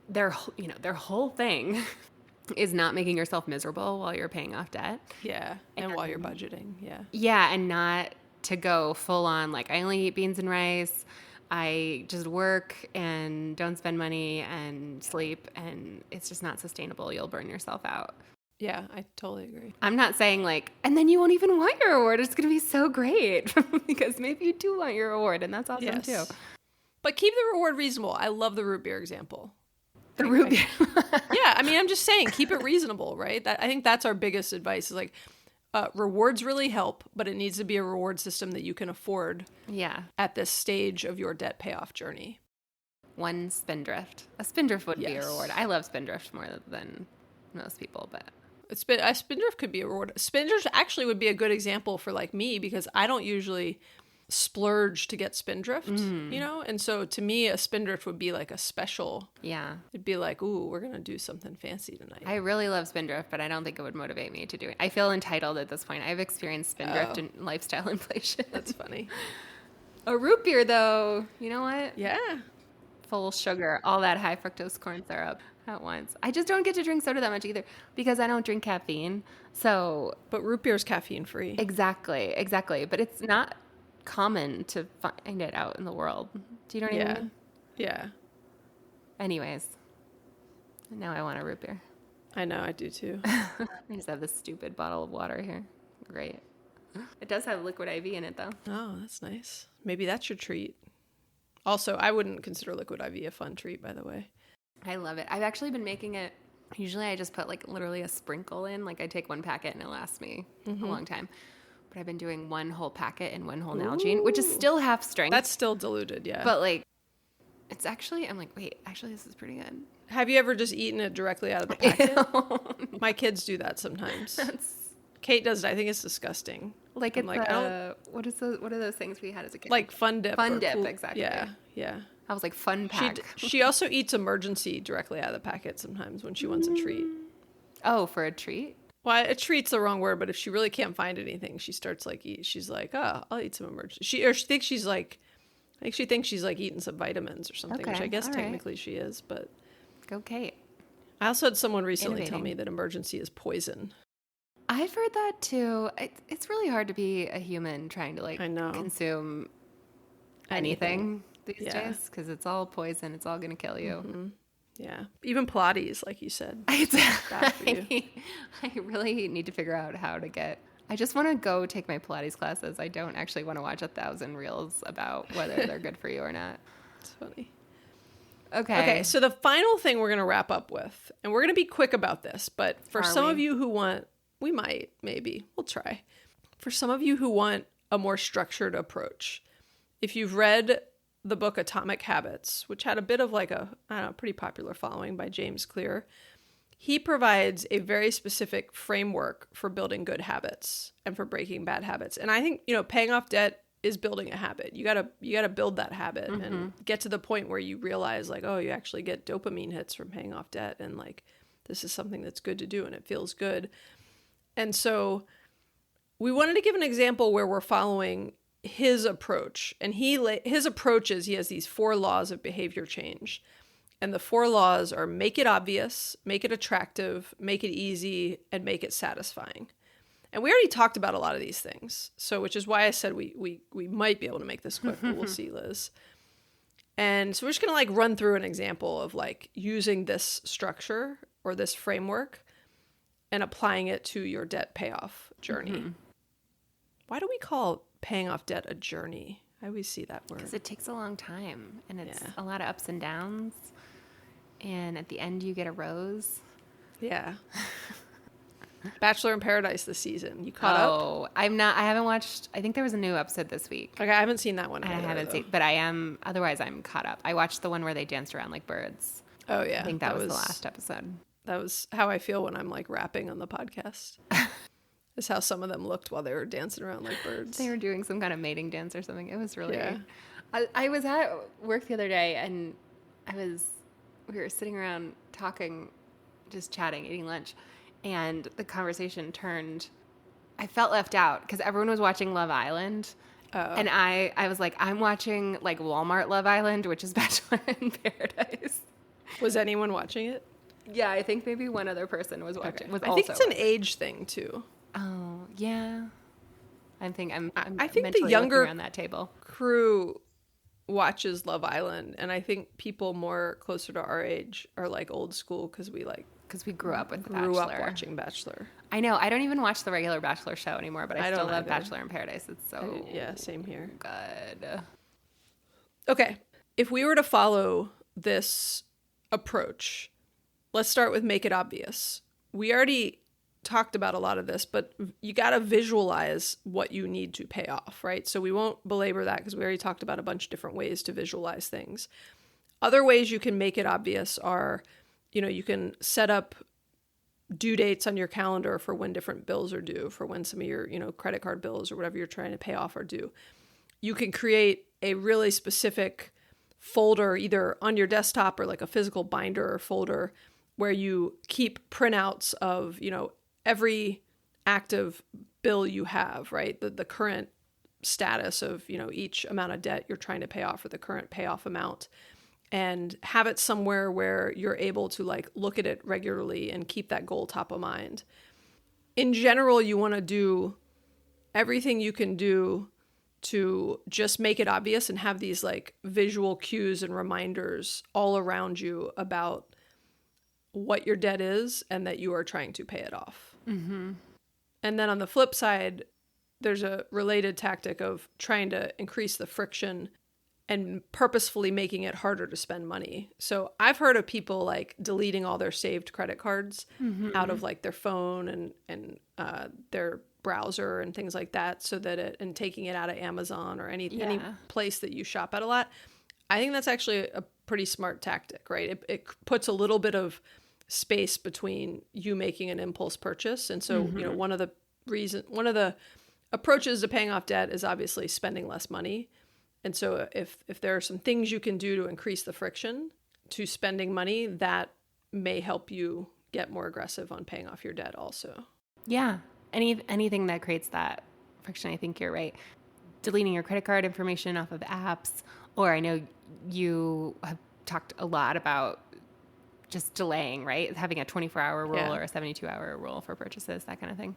Speaker 3: their whole thing is not making yourself miserable while you're paying off debt.
Speaker 1: Yeah, and while you're budgeting,
Speaker 3: Yeah, and not to go full on like I only eat beans and rice. I just work and don't spend money and sleep, and it's just not sustainable. You'll burn yourself out.
Speaker 1: Yeah, I totally agree.
Speaker 3: I'm not saying like, and then you won't even want your reward. It's going to be so great because maybe you do want your reward, and that's awesome too.
Speaker 1: But keep the reward reasonable. I love the root beer example.
Speaker 3: The root beer.
Speaker 1: Yeah, I mean, I'm just saying, keep it reasonable, right? I think that's our biggest advice is like, rewards really help, but it needs to be a reward system that you can afford at this stage of your debt payoff journey.
Speaker 3: One spindrift. A spindrift would be a reward. I love spindrift more than most people, but
Speaker 1: a spindrift could be a reward. Spindrift actually would be a good example for like me because I don't usually splurge to get spindrift, and so to me a spindrift would be like a special. It'd be like, ooh, we're gonna do something fancy tonight.
Speaker 3: I really love spindrift, but I don't think it would motivate me to do it. I feel entitled at this point. I've experienced spindrift and lifestyle inflation.
Speaker 1: That's funny.
Speaker 3: A root beer though, you know what?
Speaker 1: Yeah,
Speaker 3: full sugar, all that high fructose corn syrup at once. I just don't get to drink soda that much either because I don't drink caffeine. So
Speaker 1: but root beer is caffeine free.
Speaker 3: Exactly, but it's not common to find it out in the world. Do you know what I mean?
Speaker 1: Yeah.
Speaker 3: Anyways, now I want a root beer.
Speaker 1: I know, I do too.
Speaker 3: I just have this stupid bottle of water here. Great. It does have liquid IV in it though.
Speaker 1: Oh, that's nice. Maybe that's your treat. Also, I wouldn't consider liquid IV a fun treat, by the way.
Speaker 3: I love it. I've actually been making it. Usually I just put like literally a sprinkle in. Like I take one packet and it lasts me a long time. But I've been doing one whole packet and one whole Nalgene, which is still half strength.
Speaker 1: That's still diluted, yeah.
Speaker 3: But like, it's actually, I'm like, wait, actually this is pretty good.
Speaker 1: Have you ever just eaten it directly out of the packet? My kids do that sometimes. Kate does it. I think it's disgusting.
Speaker 3: Like it's like, what are those things we had as a kid?
Speaker 1: Like Fun Dip.
Speaker 3: Fun Dip, exactly.
Speaker 1: Yeah.
Speaker 3: I was like, fun pack.
Speaker 1: She also eats Emergency directly out of the packet sometimes when she wants a treat.
Speaker 3: Oh, for a treat?
Speaker 1: Well, a treat's the wrong word, but if she really can't find anything, she starts like she's like, oh, I'll eat some Emergency. She thinks she's like eating some vitamins or something, which I guess technically she is, but.
Speaker 3: Go Kate.
Speaker 1: I also had someone recently tell me that Emergency is poison.
Speaker 3: I've heard that too. It's really hard to be a human trying to like consume anything these days because it's all poison. It's all going to kill you.
Speaker 1: Mm-hmm. Yeah. Even Pilates, like you said.
Speaker 3: I really need to figure out how to get... I just want to go take my Pilates classes. I don't actually want to watch 1,000 reels about whether they're good for you or not.
Speaker 1: It's funny.
Speaker 3: Okay,
Speaker 1: so the final thing we're going to wrap up with, and we're going to be quick about this, but for some of you who want... We might, maybe. We'll try. For some of you who want a more structured approach, if you've read the book Atomic Habits, which had a bit of like a pretty popular following by James Clear, he provides a very specific framework for building good habits and for breaking bad habits. And I think, paying off debt is building a habit. You gotta build that habit and get to the point where you realize like, oh, you actually get dopamine hits from paying off debt. And like, this is something that's good to do and it feels good. And so we wanted to give an example where we're following his approach. And his approach is he has these 4 laws of behavior change. And the 4 laws are make it obvious, make it attractive, make it easy, and make it satisfying. And we already talked about a lot of these things. So which is why I said we might be able to make this quick, but we'll see, Liz. And so we're just going to like run through an example of like using this structure or this framework and applying it to your debt payoff journey. Why do we call paying off debt a journey? I always see that word.
Speaker 3: Because it takes a long time, and it's a lot of ups and downs. And at the end, you get a rose.
Speaker 1: Yeah. Bachelor in Paradise this season. You caught up?
Speaker 3: Oh, I'm not. I haven't watched. I think there was a new episode this week.
Speaker 1: Okay, I haven't seen that one.
Speaker 3: I
Speaker 1: either,
Speaker 3: haven't seen, but I am. Otherwise, I'm caught up. I watched the one where they danced around like birds.
Speaker 1: Oh yeah,
Speaker 3: I think that was the last episode.
Speaker 1: That was how I feel when I'm like rapping on the podcast. Is how some of them looked while they were dancing around like birds.
Speaker 3: They were doing some kind of mating dance or something. It was really.
Speaker 1: Yeah.
Speaker 3: I was at work the other day, and we were sitting around talking, just chatting, eating lunch, and the conversation turned. I felt left out because everyone was watching Love Island.
Speaker 1: Oh.
Speaker 3: And I was like, I'm watching like Walmart Love Island, which is Bachelor in Paradise.
Speaker 1: Was anyone watching it?
Speaker 3: Yeah, I think maybe one other person was watching.
Speaker 1: Okay. I think it's an age thing too.
Speaker 3: Oh yeah, I think
Speaker 1: I think the
Speaker 3: mentally
Speaker 1: younger
Speaker 3: looking around that table
Speaker 1: crew watches Love Island, and I think people more closer to our age are like old school because we
Speaker 3: grew up with
Speaker 1: grew up
Speaker 3: Bachelor.
Speaker 1: watching Bachelor.
Speaker 3: I know. I don't even watch the regular Bachelor show anymore, but I still
Speaker 1: don't
Speaker 3: love
Speaker 1: either.
Speaker 3: Bachelor in Paradise. It's so
Speaker 1: Yeah, same here.
Speaker 3: good.
Speaker 1: Okay, if we were to follow this approach, let's start with make it obvious. We already talked about a lot of this, but you got to visualize what you need to pay off, right? So we won't belabor that because we already talked about a bunch of different ways to visualize things. Other ways you can make it obvious are, you can set up due dates on your calendar for when different bills are due, for when some of your, credit card bills or whatever you're trying to pay off are due. You can create a really specific folder either on your desktop or like a physical binder or folder where you keep printouts of, every active bill you have, right? The current status of, each amount of debt you're trying to pay off or the current payoff amount, and have it somewhere where you're able to like look at it regularly and keep that goal top of mind. In general, you want to do everything you can do to just make it obvious and have these like visual cues and reminders all around you about what your debt is and that you are trying to pay it off. Mm-hmm. And then on the flip side, there's a related tactic of trying to increase the friction and purposefully making it harder to spend money. So I've heard of people like deleting all their saved credit cards out of like their phone and their browser and things like that, so that and taking it out of Amazon or any place that you shop at a lot. I think that's actually a pretty smart tactic, right? It puts a little bit of space between you making an impulse purchase. And so, one of the approaches to paying off debt is obviously spending less money. And so if there are some things you can do to increase the friction to spending money, that may help you get more aggressive on paying off your debt also.
Speaker 3: Yeah. Anything that creates that friction, I think you're right. Deleting your credit card information off of apps, or I know you have talked a lot about just delaying, right? Having a 24-hour rule or a 72-hour rule for purchases, that kind of thing.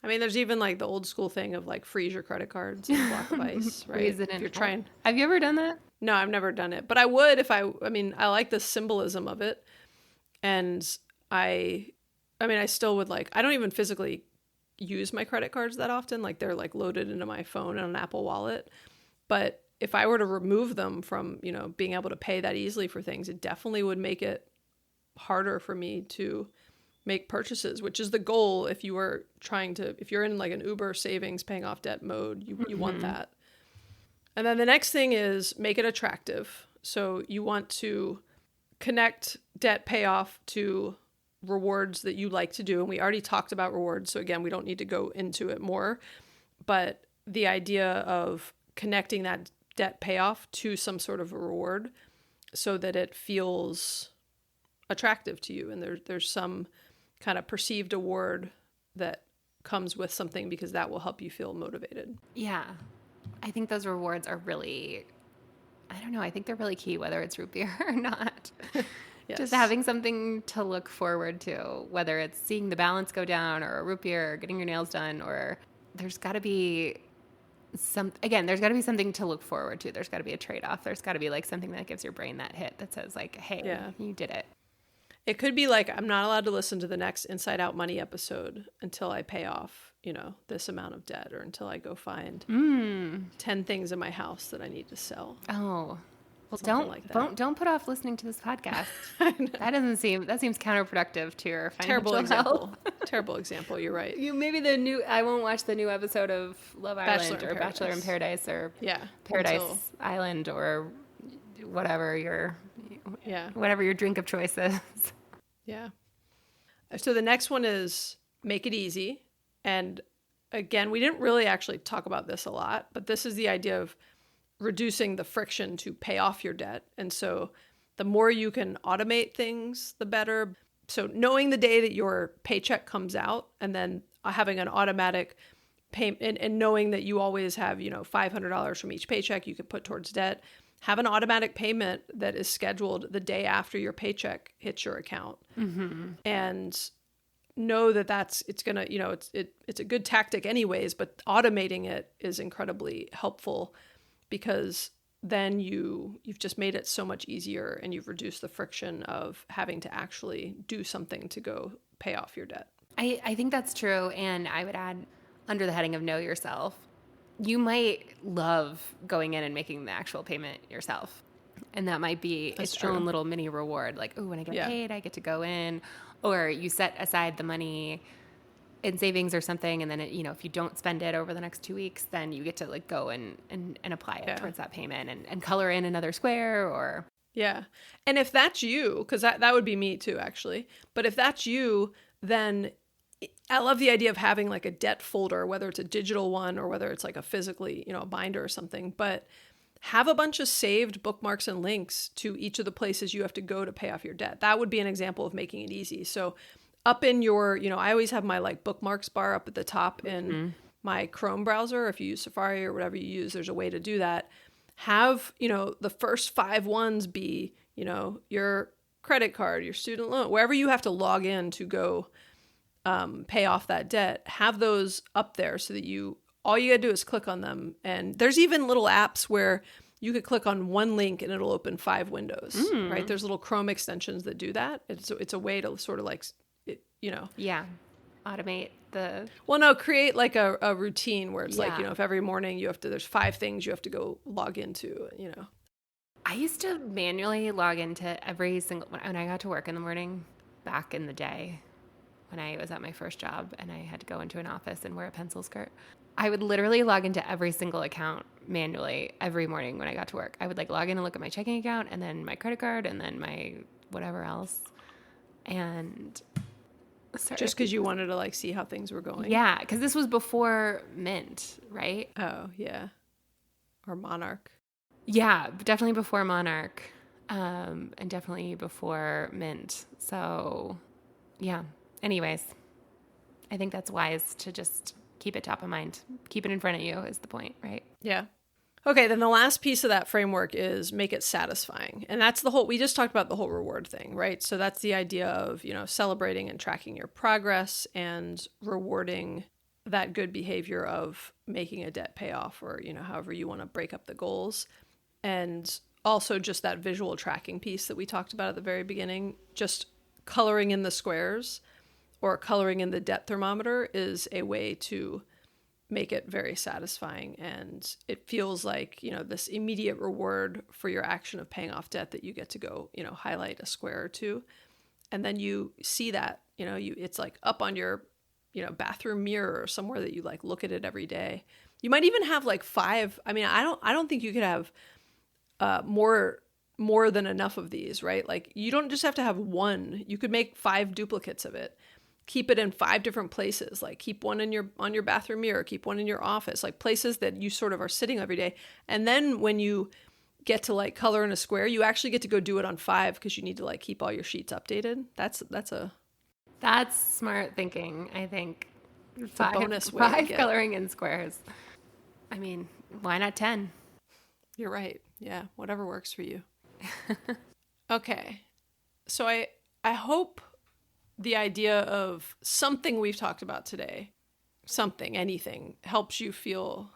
Speaker 1: I mean, there's even like the old school thing of like freeze your credit cards and block of ice, right?
Speaker 3: If you're trying. Have you ever done that?
Speaker 1: No, I've never done it, but I would if I like the symbolism of it. And I still would like, I don't even physically use my credit cards that often. Like they're like loaded into my phone and an Apple Wallet. But if I were to remove them from, being able to pay that easily for things, it definitely would make it harder for me to make purchases, which is the goal. If you're in like an Uber savings paying off debt mode, you want that. And then the next thing is make it attractive. So you want to connect debt payoff to rewards that you like to do. And we already talked about rewards. So again, we don't need to go into it more, but the idea of connecting that debt payoff to some sort of a reward so that it feels attractive to you. And there's some kind of perceived award that comes with something because that will help you feel motivated.
Speaker 3: Yeah. I think those rewards are really, I don't know, I think they're really key, whether it's root beer or not.
Speaker 1: Yes.
Speaker 3: Just having something to look forward to, whether it's seeing the balance go down or a root beer or getting your nails done, or there's got to be there's got to be something to look forward to. There's got to be a trade-off. There's got to be like something that gives your brain that hit that says like, hey, you did it.
Speaker 1: It could be like, I'm not allowed to listen to the next Inside Out Money episode until I pay off, this amount of debt, or until I go find 10 things in my house that I need to sell.
Speaker 3: Oh, well,
Speaker 1: Something like that.
Speaker 3: don't put off listening to this podcast. That seems counterproductive to your financial
Speaker 1: Terrible example.
Speaker 3: health.
Speaker 1: Terrible example. You're right.
Speaker 3: Maybe I won't watch the new episode of Love Island
Speaker 1: Bachelor in
Speaker 3: or Bachelor in Paradise or Paradise Island or whatever your drink of choice is.
Speaker 1: Yeah. So the next one is make it easy. And again, we didn't really actually talk about this a lot, but this is the idea of reducing the friction to pay off your debt. And so the more you can automate things, the better. So knowing the day that your paycheck comes out and then having an automatic payment and knowing that you always have, $500 from each paycheck you could put towards debt, have an automatic payment that is scheduled the day after your paycheck hits your account. And know that it's going to, it's a good tactic anyways, but automating it is incredibly helpful because then you've just made it so much easier and you've reduced the friction of having to actually do something to go pay off your debt.
Speaker 3: I think that's true. And I would add, under the heading of know yourself, you might love going in and making the actual payment yourself. And that might be its own little mini reward. Like, oh, when I get paid, I get to go in. Or you set aside the money in savings or something. And then, if you don't spend it over the next 2 weeks, then you get to go and apply it towards that payment and color in another square or.
Speaker 1: Yeah. And if that's you, because that would be me too, actually. But if that's you, then I love the idea of having like a debt folder, whether it's a digital one or whether it's like a physically, a binder or something, but have a bunch of saved bookmarks and links to each of the places you have to go to pay off your debt. That would be an example of making it easy. So up in your, I always have my like bookmarks bar up at the top in my Chrome browser. If you use Safari or whatever you use, there's a way to do that. Have, the first 5 ones be, your credit card, your student loan, wherever you have to log in to go pay off that debt, have those up there so that all you gotta do is click on them. And there's even little apps where you could click on one link and it'll open 5 windows, right? There's little Chrome extensions that do that. It's a way to sort of like,
Speaker 3: Yeah. Automate the.
Speaker 1: Well, no, create like a routine where it's like, if every morning there's 5 things you have to go log into,
Speaker 3: I used to manually log into every single, when I got to work in the morning back in the day, when I was at my first job and I had to go into an office and wear a pencil skirt, I would literally log into every single account manually every morning when I got to work. I would log in and look at my checking account and then my credit card and then my whatever else. And
Speaker 1: just because you wanted to see how things were going.
Speaker 3: Yeah, because this was before Mint, right?
Speaker 1: Oh, yeah. Or Monarch.
Speaker 3: Yeah, definitely before Monarch, and definitely before Mint. So, yeah. Anyways, I think that's wise to just keep it top of mind. Keep it in front of you is the point, right?
Speaker 1: Yeah. Okay, then the last piece of that framework is make it satisfying. And that's we just talked about the whole reward thing, right? So that's the idea of, celebrating and tracking your progress and rewarding that good behavior of making a debt payoff or, however you want to break up the goals. And also just that visual tracking piece that we talked about at the very beginning, just coloring in the squares or coloring in the debt thermometer is a way to make it very satisfying. And it feels like, this immediate reward for your action of paying off debt that you get to go, highlight a square or two. And then you see that, it's like up on your, bathroom mirror or somewhere that you look at it every day. You might even have 5. I mean, I don't think you could have more than enough of these, right? You don't just have to have one. You could make 5 duplicates of it. Keep it in 5 different places. Keep one on your bathroom mirror, keep one in your office, places that you sort of are sitting every day. And then when you get to color in a square, you actually get to go do it on 5 because you need to keep all your sheets updated. That's
Speaker 3: smart thinking, I think.
Speaker 1: It's a bonus way
Speaker 3: 5 coloring in squares. I mean, why not 10?
Speaker 1: You're right. Yeah, whatever works for you. Okay. So I hope the idea of something we've talked about today, anything, helps you feel.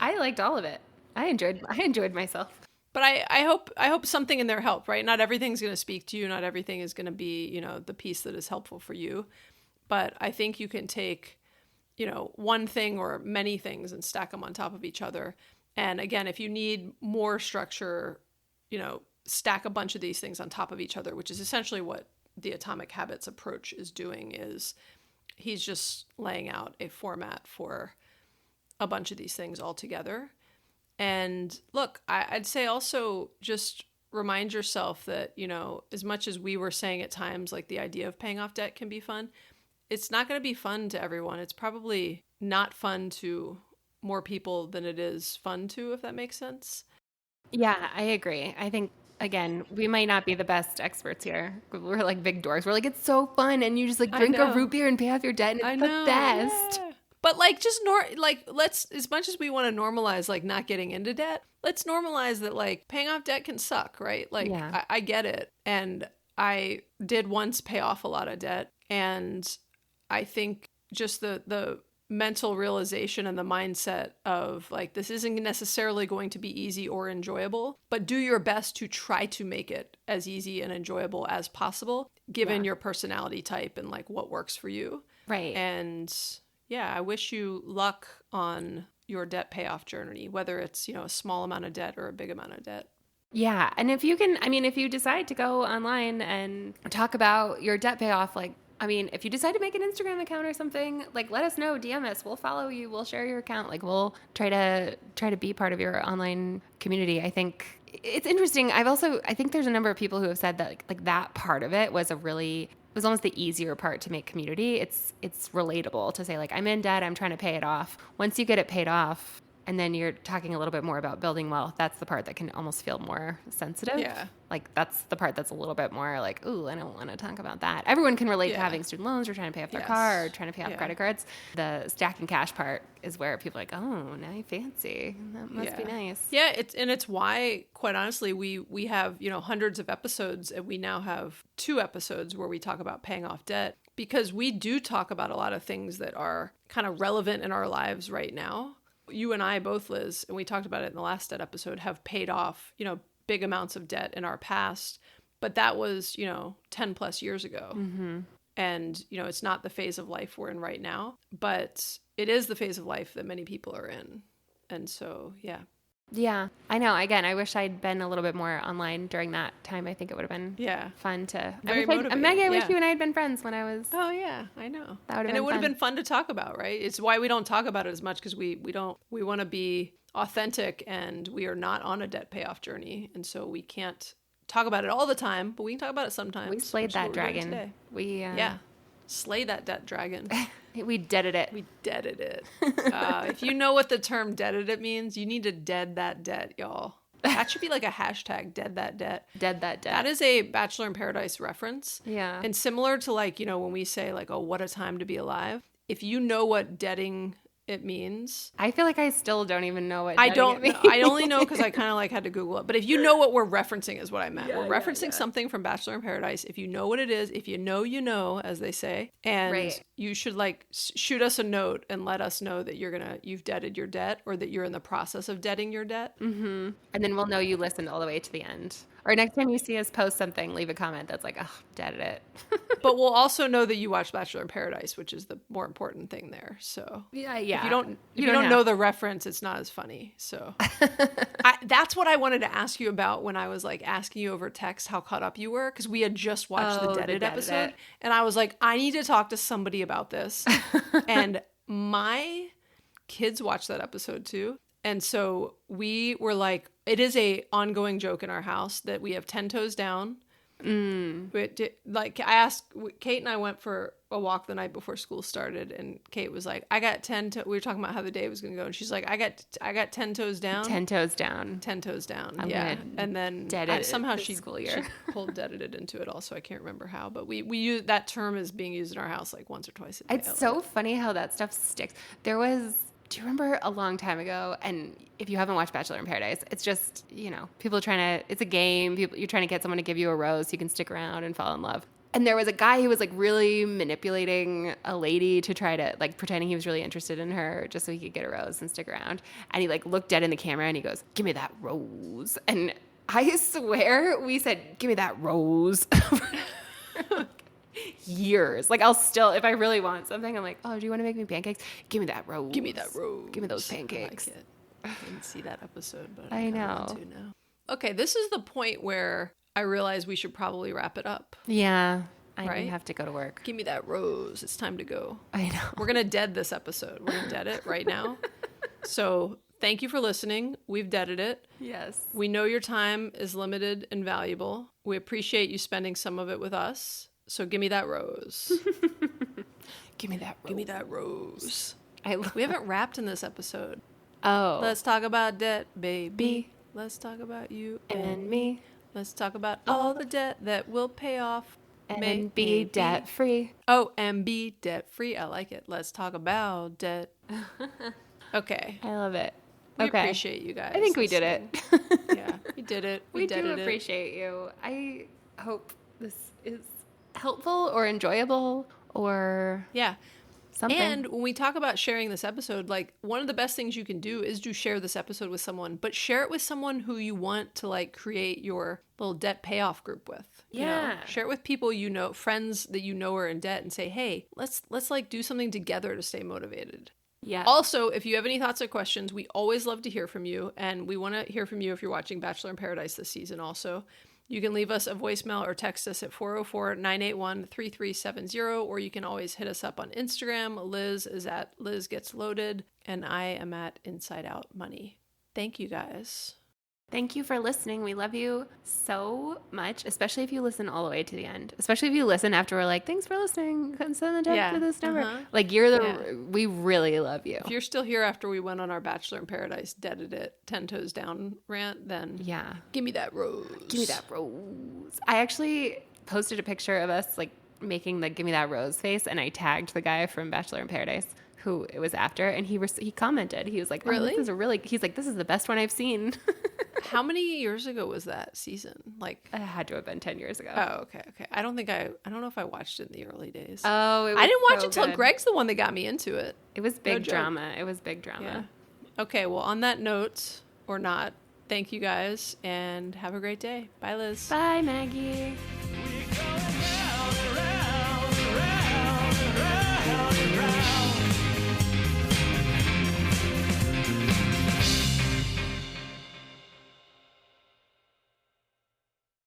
Speaker 3: I liked all of it. I enjoyed myself.
Speaker 1: But I hope something in there helped, right? Not everything's going to speak to you. Not everything is going to be, you know, the piece that is helpful for you. But I think you can take, you know, one thing or many things and stack them on top of each other. And again, if you need more structure, you know, stack a bunch of these things on top of each other, which is essentially what the Atomic Habits approach is doing. Is he's just laying out a format for a bunch of these things all together. And look, I'd say also just remind yourself that, you know, as much as we were saying at times, like the idea of paying off debt can be fun, it's not going to be fun to everyone. It's probably not fun to more people than it is fun to, if that makes sense.
Speaker 3: Yeah, I agree. I think, again, we might not be the best experts here. We're like big dorks. We're like, it's so fun. And you just like drink a root beer and pay off your debt. And it's the best.
Speaker 1: Yeah. But like, just let's, as much as we want to normalize like not getting into debt, let's normalize that like paying off debt can suck, right? Like, yeah. I get it. And I did once pay off a lot of debt. And I think just the mental realization and the mindset of like, this isn't necessarily going to be easy or enjoyable, but do your best to try to make it as easy and enjoyable as possible, given your personality type and like what works for you.
Speaker 3: Right.
Speaker 1: And yeah, I wish you luck on your debt payoff journey, whether it's, you know, a small amount of debt or a big amount of debt.
Speaker 3: Yeah. And if you can, I mean, if you decide to go online and talk about your debt payoff, like, I mean, if you decide to make an Instagram account or something, like, let us know, DM us, we'll follow you, we'll share your account. Like, we'll try to be part of your online community. I think it's interesting. I think there's a number of people who have said that like that part of it was was almost the easier part to make community. It's relatable to say like, I'm in debt, I'm trying to pay it off. Once you get it paid off, and then you're talking a little bit more about building wealth, that's the part that can almost feel more sensitive. Yeah. Like that's the part that's a little bit more like, ooh, I don't want to talk about that. Everyone can relate to having student loans or trying to pay off their car or trying to pay off credit cards. The stacking cash part is where people are like, oh, now fancy. That must be nice.
Speaker 1: Yeah, it's why, quite honestly, we have, you know, hundreds of episodes, and we now have 2 episodes where we talk about paying off debt, because we do talk about a lot of things that are kind of relevant in our lives right now. You and I both, Liz, and we talked about it in the last debt episode, have paid off, you know, big amounts of debt in our past, but that was, you know, 10 plus years ago. Mm-hmm. And, you know, it's not the phase of life we're in right now, but it is the phase of life that many people are in. And so, yeah.
Speaker 3: Yeah, I know. Again, I wish I'd been a little bit more online during that time. I think it would have been fun to...
Speaker 1: Very motivating.
Speaker 3: Maggie, I wish you and I had been friends when I was...
Speaker 1: Oh, yeah, I know.
Speaker 3: That would have been
Speaker 1: And it would have been fun to talk about, right? It's why we don't talk about it as much, because we want to be authentic, and we are not on a debt payoff journey. And so we can't talk about it all the time, but we can talk about it sometimes.
Speaker 3: We slayed that dragon.
Speaker 1: Slay that debt dragon.
Speaker 3: We deaded it.
Speaker 1: We deaded it. If you know what the term deaded it means, you need to dead that debt, y'all. That should be like a hashtag, dead that debt.
Speaker 3: Dead that debt.
Speaker 1: That is a Bachelor in Paradise reference.
Speaker 3: Yeah.
Speaker 1: And similar to like, you know, when we say like, oh, what a time to be alive. If you know what deading it means.
Speaker 3: I feel like I still don't even know what
Speaker 1: I don't mean. I only know because I kind of like had to Google it. But if you know what we're referencing is what I meant. We're referencing something from Bachelor in Paradise. If you know what it is, if you know, you know, as they say. And you should like shoot us a note and let us know that you've deaded your debt, or that you're in the process of deading your debt.
Speaker 3: Mm-hmm. And then we'll know you listened all the way to the end. Or next time you see us post something, leave a comment that's like, oh, deaded it.
Speaker 1: But we'll also know that you watched Bachelor in Paradise, which is the more important thing there. So
Speaker 3: yeah.
Speaker 1: If you don't know the reference, it's not as funny. So that's what I wanted to ask you about when I was like asking you over text how caught up you were, because we had just watched the Deaded episode, and I was like, I need to talk to somebody about this. And my kids watched that episode too. And so we were like, it is a ongoing joke in our house that we have 10 toes down. Like I asked, Kate and I went for a walk the night before school started, and Kate was like, I got 10 we were talking about how the day was going to go, and she's like, I got 10 toes down.
Speaker 3: 10 toes down.
Speaker 1: 10 toes down.
Speaker 3: And
Speaker 1: then somehow she pulled deaded it into it also. I can't remember how, but we use that term is being used in our house like once or twice a day.
Speaker 3: It's so funny how that stuff sticks. Do you remember a long time ago, and if you haven't watched Bachelor in Paradise, it's just, you know, people trying to, it's a game, you're trying to get someone to give you a rose so you can stick around and fall in love. And there was a guy who was like really manipulating a lady to try to like pretending he was really interested in her just so he could get a rose and stick around. And he like looked dead in the camera and he goes, give me that rose. And I swear we said, give me that rose. Years. Like I'll still, if I really want something, I'm like, oh, do you want to make me pancakes? Give me that rose.
Speaker 1: Give me that rose.
Speaker 3: Give me those pancakes.
Speaker 1: I like it. I didn't see that episode, but
Speaker 3: I
Speaker 1: kinda
Speaker 3: know.
Speaker 1: want to now. Okay, this is the point where I realize we should probably wrap it up.
Speaker 3: Yeah. I
Speaker 1: Right?
Speaker 3: have to go to work.
Speaker 1: Give me that rose. It's time to go.
Speaker 3: I know.
Speaker 1: We're going to dead this episode. We're going to dead it right now. So thank you for listening. We've deaded it.
Speaker 3: Yes.
Speaker 1: We know your time is limited and valuable. We appreciate you spending some of it with us. So give me that rose.
Speaker 3: Give me that rose.
Speaker 1: Give me that rose.
Speaker 3: I
Speaker 1: We haven't rapped in this episode.
Speaker 3: Oh.
Speaker 1: Let's talk about debt, baby.
Speaker 3: Be.
Speaker 1: Let's talk about you
Speaker 3: And me.
Speaker 1: Let's talk about all the debt that will pay off.
Speaker 3: And be debt free.
Speaker 1: Oh, and be debt free. I like it. Let's talk about debt. Okay.
Speaker 3: I love it.
Speaker 1: We
Speaker 3: Okay.
Speaker 1: appreciate you guys.
Speaker 3: I think we did it.
Speaker 1: Yeah, we did it.
Speaker 3: We
Speaker 1: did
Speaker 3: do
Speaker 1: it.
Speaker 3: appreciate you. I hope this is helpful or enjoyable or
Speaker 1: Yeah.
Speaker 3: something.
Speaker 1: And when we talk about sharing this episode, like one of the best things you can do is to share this episode with someone, but share it with someone who you want to like create your little debt payoff group with. you know?
Speaker 3: Yeah.
Speaker 1: Share it with people you know, friends that you know are in debt, and say, hey, let's like do something together to stay motivated.
Speaker 3: yeah.
Speaker 1: Also, if you have any thoughts or questions, we always love to hear from you, and we want to hear from you if you're watching Bachelor in Paradise this season also. You can leave us a voicemail or text us at 404-981-3370, or you can always hit us up on Instagram. Liz is at Liz Gets Loaded, and I am at Inside Out Money. Thank you guys.
Speaker 3: Thank you for listening. We love you so much, especially if you listen all the way to the end. Especially if you listen after we're like, thanks for listening. Send the text to this number.
Speaker 1: uh-huh.
Speaker 3: Like we really love you.
Speaker 1: If you're still here after we went on our Bachelor in Paradise deaded it 10 toes down rant, then
Speaker 3: Yeah.
Speaker 1: give me that rose.
Speaker 3: Give me that rose. I actually posted a picture of us like making the give me that rose face, and I tagged the guy from Bachelor in Paradise who it was after, and he commented. He was like, oh,
Speaker 1: Really?
Speaker 3: This is he's like, this is the best one I've seen.
Speaker 1: How many years ago was that season? Like,
Speaker 3: It had to have been 10 years ago.
Speaker 1: oh, okay. I don't know if I watched it in the early days.
Speaker 3: Oh, it was
Speaker 1: I didn't watch
Speaker 3: so
Speaker 1: it till
Speaker 3: good.
Speaker 1: Greg's the one that got me into it.
Speaker 3: It was big
Speaker 1: joke.
Speaker 3: drama. It was big drama.
Speaker 1: Yeah. Okay, well, on that note, or not, thank you guys and have a great day. Bye, Liz.
Speaker 3: Bye, Maggie.